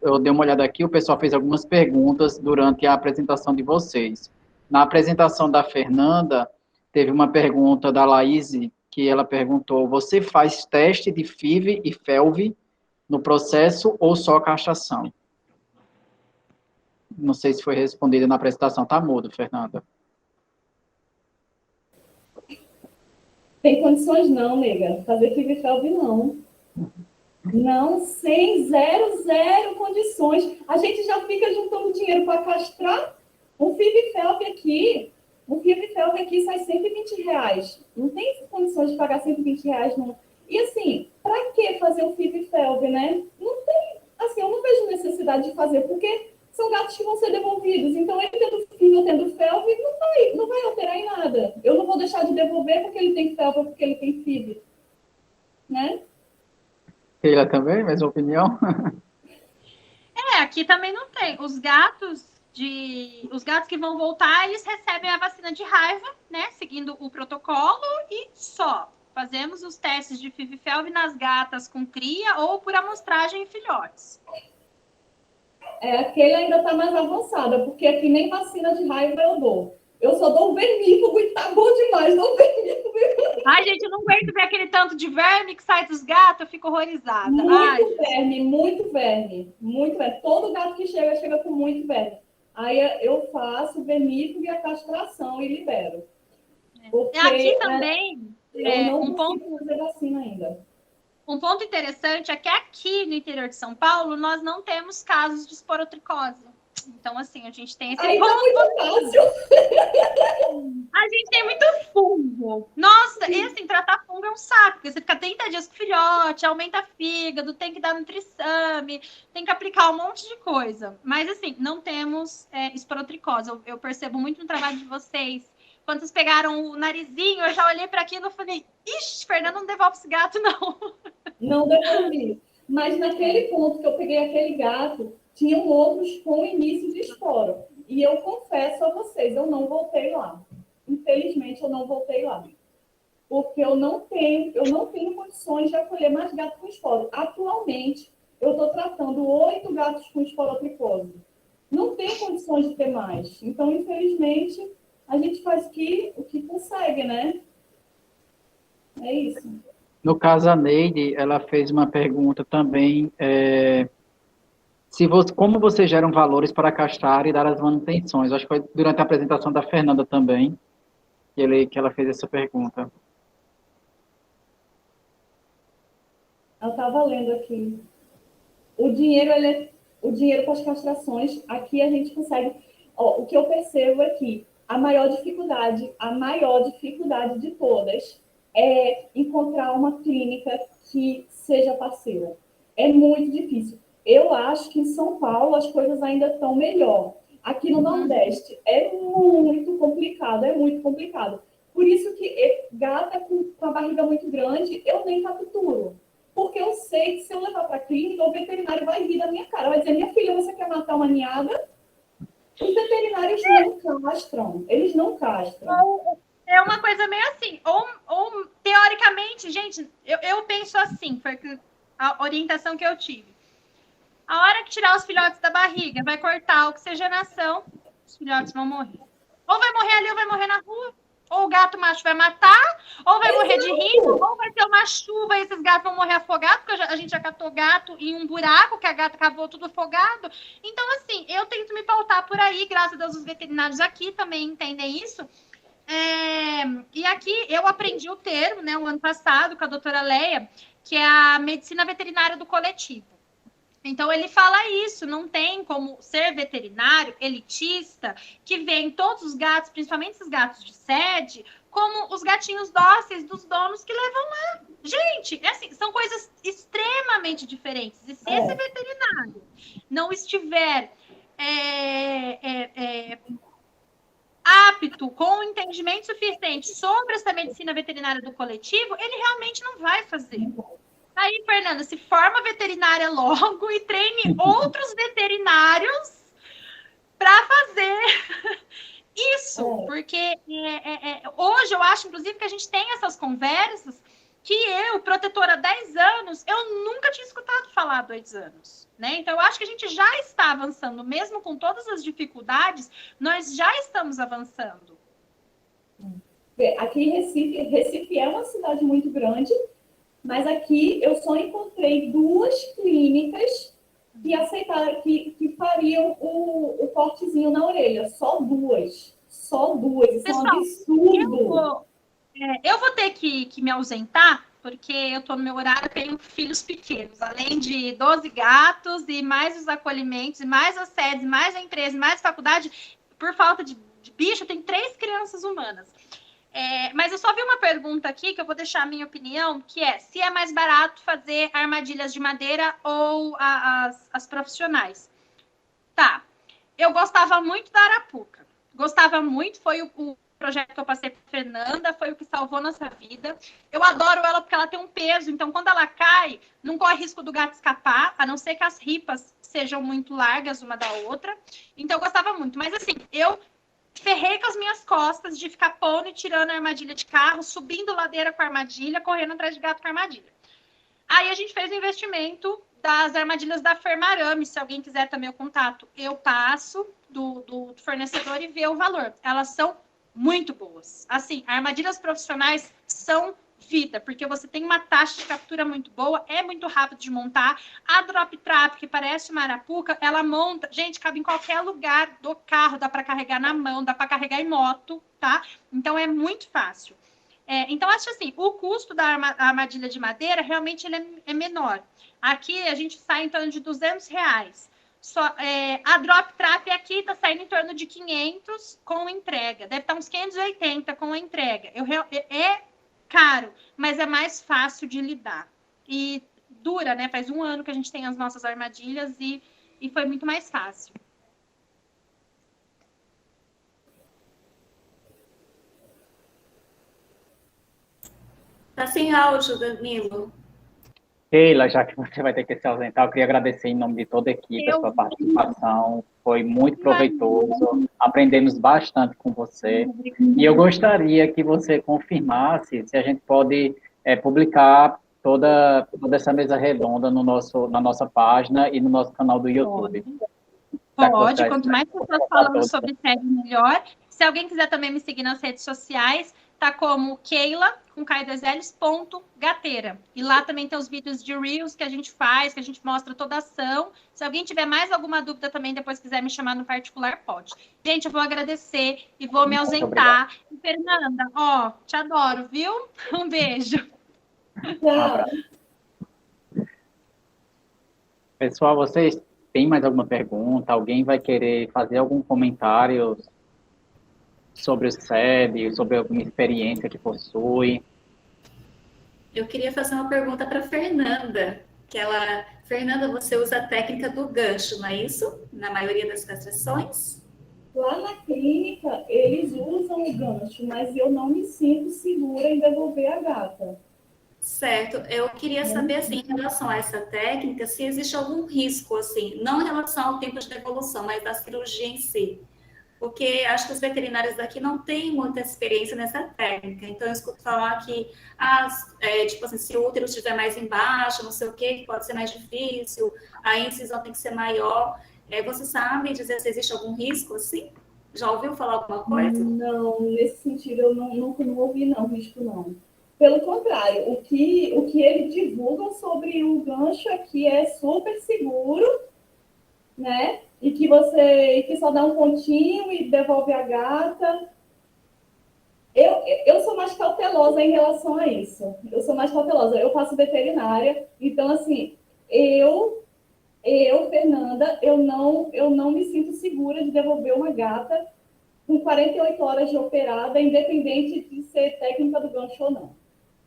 eu dei uma olhada aqui, o pessoal fez algumas perguntas durante a apresentação de vocês. Na apresentação da Fernanda, teve uma pergunta da Laís, que ela perguntou, você faz teste de FIV e FeLV no processo ou só castração? Não sei se foi respondida na apresentação. Tá mudo, Fernanda. Tem condições não, nega. Fazer FIV e FeLV não. Não, sem zero condições. A gente já fica juntando dinheiro para castrar. Um FIV e FeLV aqui, sai R$120. Não tem condições de pagar R$120 não. E assim, para que fazer o FIV e FeLV, né? Não tem, assim, eu não vejo necessidade de fazer, porque são gatos que vão ser devolvidos. Então, ele tendo FIV ou tendo FeLV, não vai alterar em nada. Eu não vou deixar de devolver porque ele tem FeLV ou porque ele tem FIV. Né? Keila também, mesma opinião? Aqui também não tem. Os gatos que vão voltar, eles recebem a vacina de raiva, né? Seguindo o protocolo e só. Fazemos os testes de FIV-FeLV nas gatas com cria ou por amostragem em filhotes. Aquele ainda está mais avançado, porque aqui nem vacina de raiva eu dou. Eu só dou o vermífugo e tá bom demais, dou o vermífugo. Ai, gente, eu não aguento ver aquele tanto de verme que sai dos gatos, eu fico horrorizada. Muito verme, muito verme, muito verme. Todo gato que chega com muito verme. Aí eu faço o vermífugo e a castração e libero. Porque aqui também, eu não consigo fazer vacina ainda. Um ponto interessante é que aqui no interior de São Paulo, nós não temos casos de esporotricose. Então, assim, a gente tem esse aí ponto. Tá muito fácil. A gente tem muito fungo. Nossa, e assim, tratar fungo é um saco, porque você fica 30 dias com o filhote, aumenta fígado, tem que dar nutrissame, tem que aplicar um monte de coisa. Mas, assim, não temos esporotricose. Eu percebo muito no trabalho de vocês. Quando vocês pegaram o narizinho, eu já olhei para aquilo e falei, ixi, Fernanda, não devolve esse gato, não. Não devolvi. Mas naquele ponto que eu peguei aquele gato, tinham outros com início de esporo. E eu confesso a vocês, eu não voltei lá. Infelizmente, eu não voltei lá. Porque eu não tenho condições de acolher mais gatos com esporo. Atualmente, eu estou tratando 8 gatos com esporotricose. Não tenho condições de ter mais. Então, infelizmente, a gente faz o que consegue, né? É isso. No caso, a Neide, ela fez uma pergunta também, como vocês geram valores para castrar e dar as manutenções? Acho que foi durante a apresentação da Fernanda também, que ela fez essa pergunta. Eu estava lendo aqui. O dinheiro para as castrações, aqui a gente consegue... o que eu percebo é que a maior dificuldade de todas é encontrar uma clínica que seja parceira. É muito difícil. Eu acho que em São Paulo as coisas ainda estão melhor. Aqui no Nordeste é muito complicado, Por isso que gata com a barriga muito grande, eu nem capturo. Porque eu sei que se eu levar para a clínica, o veterinário vai rir da minha cara. Vai dizer, minha filha, você quer matar uma ninhada? Os veterinários não castram. Eles não castram. É uma coisa meio assim. Ou teoricamente, gente, eu penso assim, foi a orientação que eu tive. A hora que tirar os filhotes da barriga, vai cortar a oxigenação, os filhotes vão morrer. Ou vai morrer ali, ou vai morrer na rua. Ou o gato macho vai matar, ou vai morrer de risco, ou vai ter uma chuva e esses gatos vão morrer afogados, porque a gente já catou gato em um buraco, que a gata cavou tudo afogado. Então, assim, eu tento me pautar por aí, graças a Deus os veterinários aqui também entendem isso. E aqui eu aprendi o termo, né, o ano passado, com a doutora Leia, que é a medicina veterinária do coletivo. Então, ele fala isso, não tem como ser veterinário elitista que vê todos os gatos, principalmente esses gatos de sede, como os gatinhos dóceis dos donos que levam lá. Gente, assim, são coisas extremamente diferentes. E se esse veterinário não estiver apto, com entendimento suficiente sobre essa medicina veterinária do coletivo, ele realmente não vai fazer. Aí, Fernanda, se forma veterinária logo e treine outros veterinários para fazer isso. Porque hoje eu acho, inclusive, que a gente tem essas conversas que eu, protetora há 10 anos, eu nunca tinha escutado falar há 2 anos. Né? Então, eu acho que a gente já está avançando, mesmo com todas as dificuldades, nós já estamos avançando. Aqui em Recife é uma cidade muito grande, mas aqui eu só encontrei 2 clínicas que aceitaram, que fariam o cortezinho na orelha. Só 2. Só 2. Isso Pessoal, é um absurdo. Eu vou ter que me ausentar, porque eu estou no meu horário, eu tenho filhos pequenos, além de 12 gatos, e mais os acolhimentos, e mais as sedes, mais a empresa, mais a faculdade. Por falta de bicho, eu tenho 3 crianças humanas. Mas eu só vi uma pergunta aqui, que eu vou deixar a minha opinião, que é se é mais barato fazer armadilhas de madeira ou as profissionais. Tá, eu gostava muito da arapuca. Gostava muito, foi projeto que eu passei para Fernanda, foi o que salvou nossa vida. Eu adoro ela porque ela tem um peso, então quando ela cai, não corre risco do gato escapar, a não ser que as ripas sejam muito largas uma da outra. Então eu gostava muito. Mas assim, eu ferrei com as minhas costas de ficar pondo e tirando a armadilha de carro, subindo ladeira com a armadilha, correndo atrás de gato com a armadilha. Aí a gente fez o investimento das armadilhas da Fermarame. Se alguém quiser também o contato, eu passo do fornecedor e vê o valor. Elas são muito boas. Assim, armadilhas profissionais são vida, porque você tem uma taxa de captura muito boa, é muito rápido de montar. A Drop Trap, que parece uma arapuca, ela monta, gente, cabe em qualquer lugar do carro, dá para carregar na mão, dá para carregar em moto, tá? Então é muito fácil. Então, acho assim, o custo da armadilha de madeira, realmente, ele é menor. Aqui, a gente sai em torno de R$200. A Drop Trap aqui está saindo em torno de 500 com entrega. Deve estar uns 580 com a entrega. É caro, mas é mais fácil de lidar. E dura, né? Faz um ano que a gente tem as nossas armadilhas e foi muito mais fácil. Tá sem áudio, Danilo. Keila, já que você vai ter que se ausentar, eu queria agradecer em nome de toda a equipe a sua participação. Foi muito proveitoso, aprendemos bastante com você. E eu gostaria que você confirmasse se a gente pode publicar toda essa mesa redonda na nossa página e no nosso canal do YouTube. Pode, quanto mais pessoas falando sobre TED, melhor. Se alguém quiser também me seguir nas redes sociais, tá como Keila, com K2Ls, .gateira. E lá também tem os vídeos de Reels que a gente faz, que a gente mostra toda a ação. Se alguém tiver mais alguma dúvida também, depois quiser me chamar no particular, pode. Gente, eu vou agradecer e vou me ausentar. E, Fernanda, te adoro, viu? Um beijo. Pessoal, vocês têm mais alguma pergunta? Alguém vai querer fazer algum comentário sobre o SED, sobre alguma experiência que possui? Eu queria fazer uma pergunta para Fernanda. Fernanda, você usa a técnica do gancho, não é isso? Na maioria das castrações? Lá na clínica, eles usam o gancho, mas eu não me sinto segura em devolver a gata. Certo. Eu queria saber, assim, em relação a essa técnica, se existe algum risco, assim, não em relação ao tempo de devolução, mas da cirurgia em si. Porque acho que os veterinários daqui não têm muita experiência nessa técnica. Então, eu escuto falar que, tipo assim, se o útero estiver mais embaixo, não sei o quê, pode ser mais difícil, a incisão tem que ser maior. Você sabe dizer se existe algum risco, assim? Já ouviu falar alguma coisa? Não, nesse sentido, eu nunca não ouvi, não, risco não. Pelo contrário, o que eles divulgam sobre o gancho aqui é super seguro, né? E que só dá um pontinho e devolve a gata. Eu sou mais cautelosa em relação a isso. Eu sou mais cautelosa. Eu faço veterinária, então, assim, Fernanda, eu não me sinto segura de devolver uma gata com 48 horas de operada, independente de ser técnica do gancho ou não.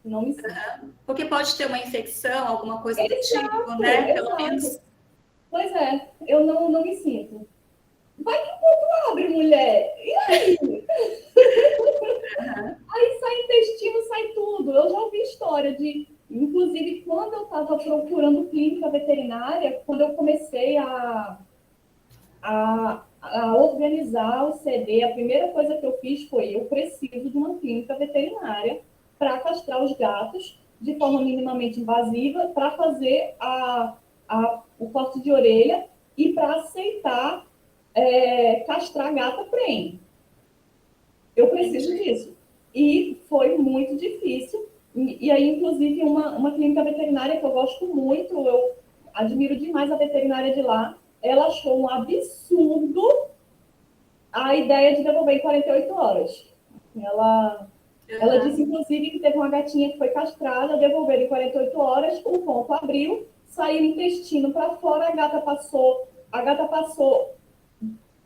Não me sinto. Porque pode ter uma infecção, alguma coisa do tipo, né? Pelo menos. Pois é, eu não me sinto. Vai que o ponto abre, mulher. E aí? Aí sai intestino, sai tudo. Eu já ouvi história de... Inclusive, quando eu estava procurando clínica veterinária, quando eu comecei a organizar o CD, a primeira coisa que eu fiz foi: eu preciso de uma clínica veterinária para castrar os gatos de forma minimamente invasiva, para fazer o corte de orelha e para aceitar castrar gata prenhe. Eu preciso disso. E foi muito difícil. E aí, inclusive, uma clínica veterinária que eu gosto muito, eu admiro demais a veterinária de lá, ela achou um absurdo a ideia de devolver em 48 horas. Ela disse, inclusive, que teve uma gatinha que foi castrada, devolveram em 48 horas, o ponto abriu, saiu o intestino para fora, a gata passou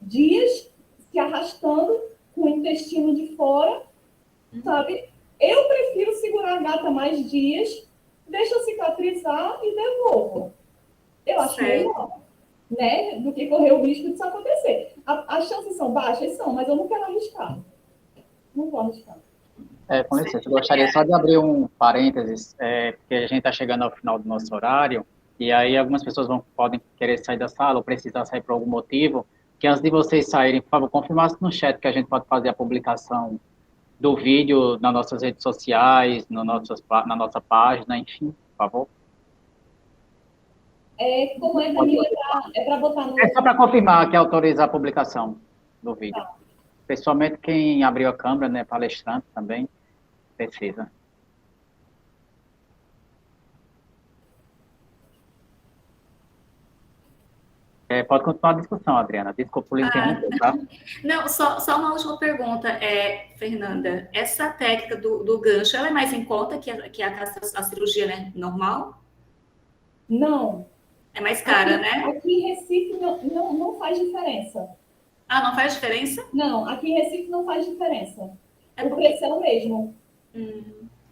dias se arrastando com o intestino de fora, sabe? Eu prefiro segurar a gata mais dias, deixa cicatrizar e devolvo. Eu acho melhor, né? Do que correr o risco disso acontecer. As chances são baixas? São, mas eu não quero arriscar. Não vou arriscar. Com licença, eu gostaria só de abrir um parênteses, porque a gente está chegando ao final do nosso horário, e aí algumas pessoas podem querer sair da sala ou precisar sair por algum motivo, que antes de vocês saírem, por favor, confirmasse no chat que a gente pode fazer a publicação do vídeo nas nossas redes sociais, no na nossa página, enfim, por favor. Como é, Danilo? É para botar no... É só para confirmar que autoriza a publicação do vídeo. Tá. Pessoalmente, quem abriu a câmera, né, palestrante também, precisa. Pode continuar a discussão, Adriana. Desculpa por interromper, tá? Não, só uma última pergunta, Fernanda. Essa técnica do gancho, ela é mais em conta que a cirurgia, né, normal? Não. É mais cara, aqui, né? Aqui em Recife não faz diferença. Ah, não faz diferença? Não, aqui em Recife não faz diferença. O preço é o mesmo.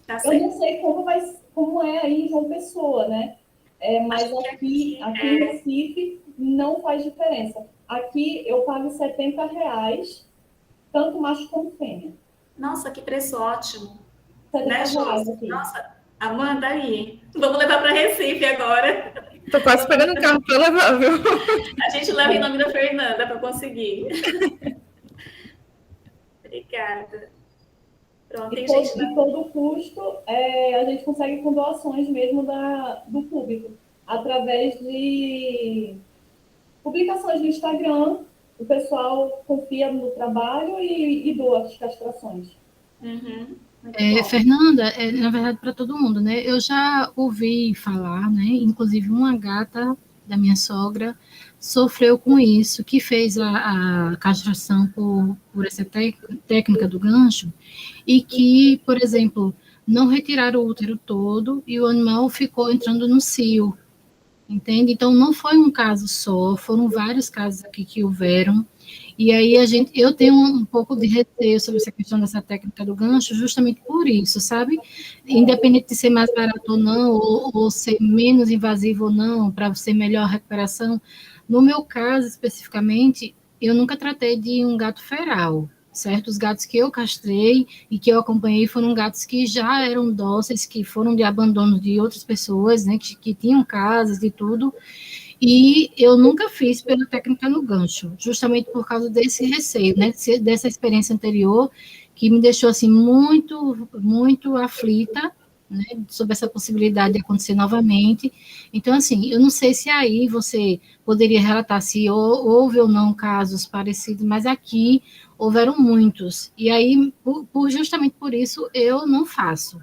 Tá certo. Eu não sei como é aí em João Pessoa, né? Mas aqui em Recife não faz diferença. Aqui eu pago R$70, tanto macho como fêmea. Nossa, que preço ótimo. R$70 aqui. Nossa, Amanda, aí. Vamos levar para Recife agora. Tô quase pegando um carro para levar, viu? A gente leva em nome da Fernanda para conseguir. Obrigada. Pronto, tem gente... E todo o custo a gente consegue com doações mesmo do público, através de publicações no Instagram. O pessoal confia no trabalho e doa as castrações. Fernanda, na verdade, para todo mundo, né? Eu já ouvi falar, né? Inclusive, uma gata da minha sogra sofreu com isso, que fez a castração por essa técnica do gancho, e que, por exemplo, não retiraram o útero todo e o animal ficou entrando no cio, entende? Então, não foi um caso só, foram vários casos aqui que houveram. E aí eu tenho um pouco de receio sobre essa questão dessa técnica do gancho, justamente por isso, sabe? Independente de ser mais barato ou não, ou ser menos invasivo ou não, para ser melhor a recuperação. No meu caso, especificamente, eu nunca tratei de um gato feral, certo? Os gatos que eu castrei e que eu acompanhei foram gatos que já eram dóceis, que foram de abandono de outras pessoas, né? Que tinham casas e tudo. E eu nunca fiz pela técnica no gancho, justamente por causa desse receio, né, dessa experiência anterior, que me deixou, assim, muito, muito aflita, né, sobre essa possibilidade de acontecer novamente. Então, assim, eu não sei se aí você poderia relatar se houve ou não casos parecidos, mas aqui houveram muitos. E aí, justamente por isso, eu não faço.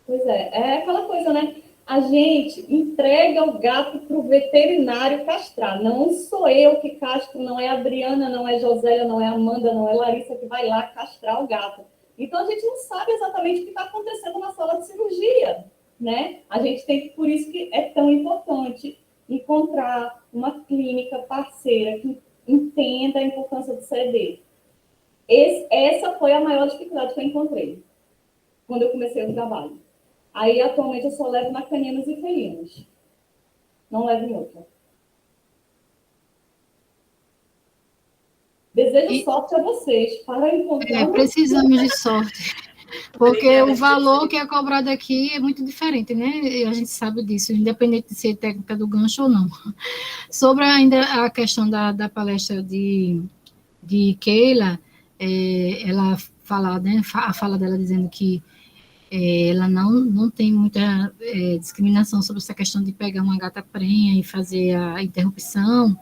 Pois é aquela coisa, né? A gente entrega o gato para o veterinário castrar. Não sou eu que castro, não é a Adriana, não é a Josélia, não é a Amanda, não é a Larissa que vai lá castrar o gato. Então, a gente não sabe exatamente o que está acontecendo na sala de cirurgia, né? A gente tem, por isso que é tão importante encontrar uma clínica parceira que entenda a importância do CD. Essa foi a maior dificuldade que eu encontrei quando eu comecei o trabalho. Aí, atualmente, eu só levo na caninos e felinos. Não levo em outra. Desejo sorte a vocês para encontrar... Precisamos de sorte. Porque o valor que é cobrado aqui é muito diferente, né? E a gente sabe disso, independente de ser técnica do gancho ou não. Sobre ainda a questão da palestra de Keila, ela fala, né, a fala dela dizendo que ela não tem muita discriminação sobre essa questão de pegar uma gata prenha e fazer a interrupção.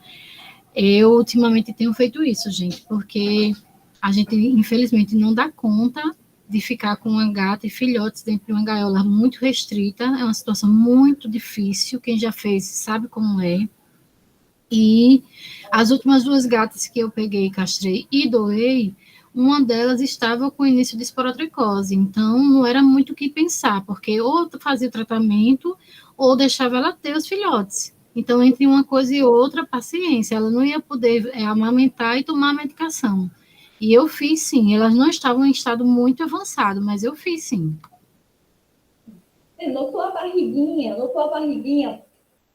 Eu, ultimamente, tenho feito isso, gente, porque a gente, infelizmente, não dá conta de ficar com uma gata e filhotes dentro de uma gaiola muito restrita. É uma situação muito difícil. Quem já fez sabe como é. E as últimas 2 gatas que eu peguei, castrei e doei, uma delas estava com início de esporotricose, então não era muito o que pensar, porque ou fazia o tratamento ou deixava ela ter os filhotes. Então, entre uma coisa e outra, paciência, ela não ia poder amamentar e tomar a medicação. E eu fiz sim, elas não estavam em estado muito avançado, mas eu fiz sim. Notou a barriguinha,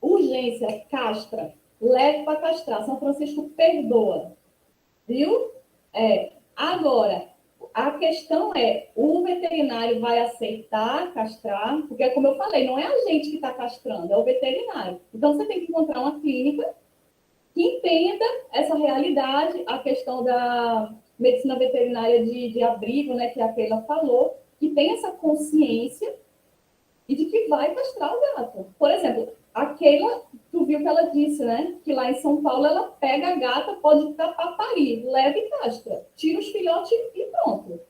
urgência, castra. leve para castrar. São Francisco perdoa. Viu? Agora, a questão é, o veterinário vai aceitar castrar? Porque, como eu falei, não é a gente que está castrando, é o veterinário. Então, você tem que encontrar uma clínica que entenda essa realidade, a questão da medicina veterinária de abrigo, né, que a Keila falou, que tem essa consciência e de que vai castrar o gato. Por exemplo, a Keila, tu viu que ela disse, né, que lá em São Paulo ela pega a gata, pode estar para parir, leva e castra, tira os filhotes e pronto.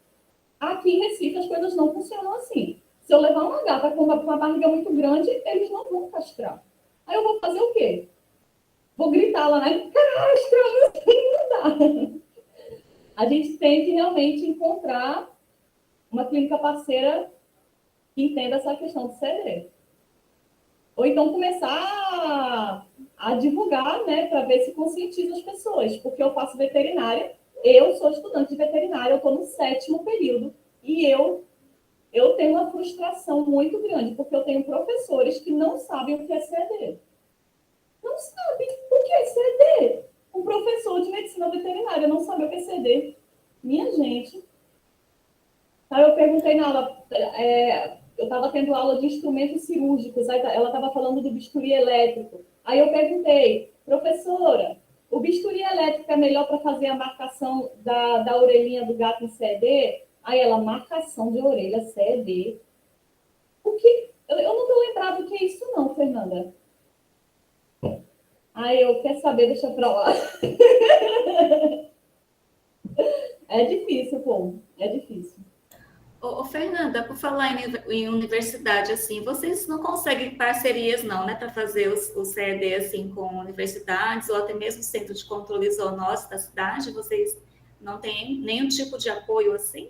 Aqui em Recife as coisas não funcionam assim. Se eu levar uma gata com uma barriga muito grande, eles não vão castrar. Aí eu vou fazer o quê? Vou gritar lá, né? Castra, não dá. A gente tem que realmente encontrar uma clínica parceira que entenda essa questão do CD. Ou então começar a divulgar, né, para ver se conscientiza as pessoas. Porque eu faço veterinária, eu sou estudante de veterinária, eu estou no 7º período, e eu tenho uma frustração muito grande, porque eu tenho professores que não sabem o que é CD. Não sabem o que é CD. Um professor de medicina veterinária não sabe o que é CD. Minha gente. Aí eu perguntei na aula, eu estava tendo aula de instrumentos cirúrgicos, aí ela estava falando do bisturi elétrico. Aí eu perguntei, professora, o bisturi elétrico é melhor para fazer a marcação da orelhinha do gato em CD? Aí ela, marcação de orelha, CD. O que? Eu não estou lembrada do que é isso não, Fernanda. Aí eu, quer saber, deixa pra lá. É difícil, pô. É difícil. Ô, Fernanda, por falar em universidade, assim, vocês não conseguem parcerias, não, né, para fazer o CED, assim, com universidades ou até mesmo centro de controle zoonose da cidade? Vocês não têm nenhum tipo de apoio, assim?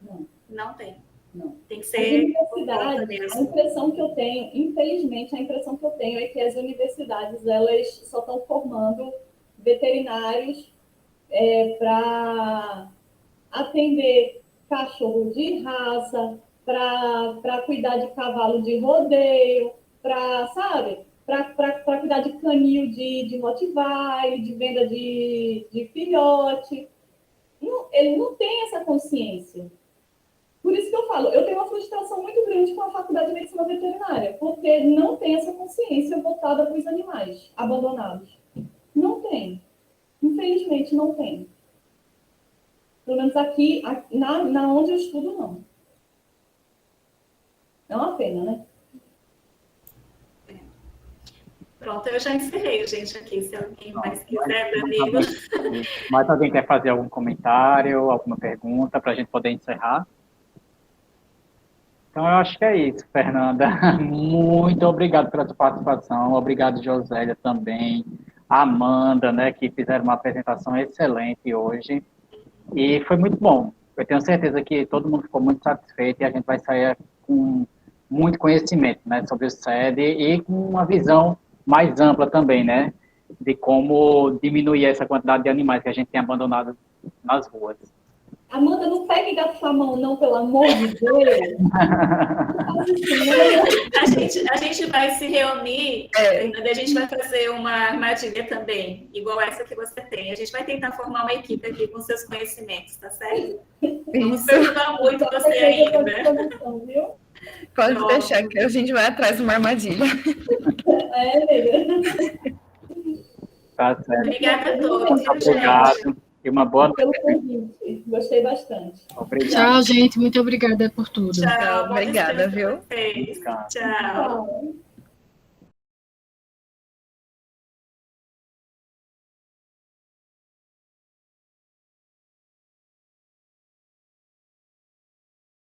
Não. Não tem? Não. Tem que ser... As universidades, a impressão que eu tenho, infelizmente, a impressão que eu tenho é que as universidades, elas só estão formando veterinários para atender cachorro de raça, para cuidar de cavalo de rodeio, para cuidar de canil de Rottweiler, de venda de filhote. Não, ele não tem essa consciência. Por isso que eu falo, eu tenho uma frustração muito grande com a faculdade de medicina veterinária, porque não tem essa consciência voltada para os animais abandonados. Não tem. Infelizmente, não tem. Pelo menos aqui, na onde eu estudo, não. É uma pena, né? Pronto, eu já encerrei, gente, aqui. Se alguém mais quiser, Danilo. Mais alguém quer fazer algum comentário, alguma pergunta para a gente poder encerrar? Então, eu acho que é isso, Fernanda. Muito obrigado pela sua participação. Obrigado, Josélia, também. Amanda, né, que fizeram uma apresentação excelente hoje. E foi muito bom. Eu tenho certeza que todo mundo ficou muito satisfeito e a gente vai sair com muito conhecimento, né, sobre o CED e com uma visão mais ampla também, né, de como diminuir essa quantidade de animais que a gente tem abandonado nas ruas. Amanda, não pegue gato com a mão, não, pelo amor de Deus. A gente vai se reunir, Fernanda, a gente vai fazer uma armadilha também, igual essa que você tem. A gente vai tentar formar uma equipe aqui com seus conhecimentos, tá certo? Vamos perguntar muito você ainda. Pode deixar que a gente vai atrás de uma armadilha. Amiga. Tá certo. Obrigada a todos. Obrigado. E uma boa noite. Pelo convite. Gostei bastante. Obrigado. Tchau, gente. Muito obrigada por tudo. Tchau. Obrigada, viu? Tchau. Tchau.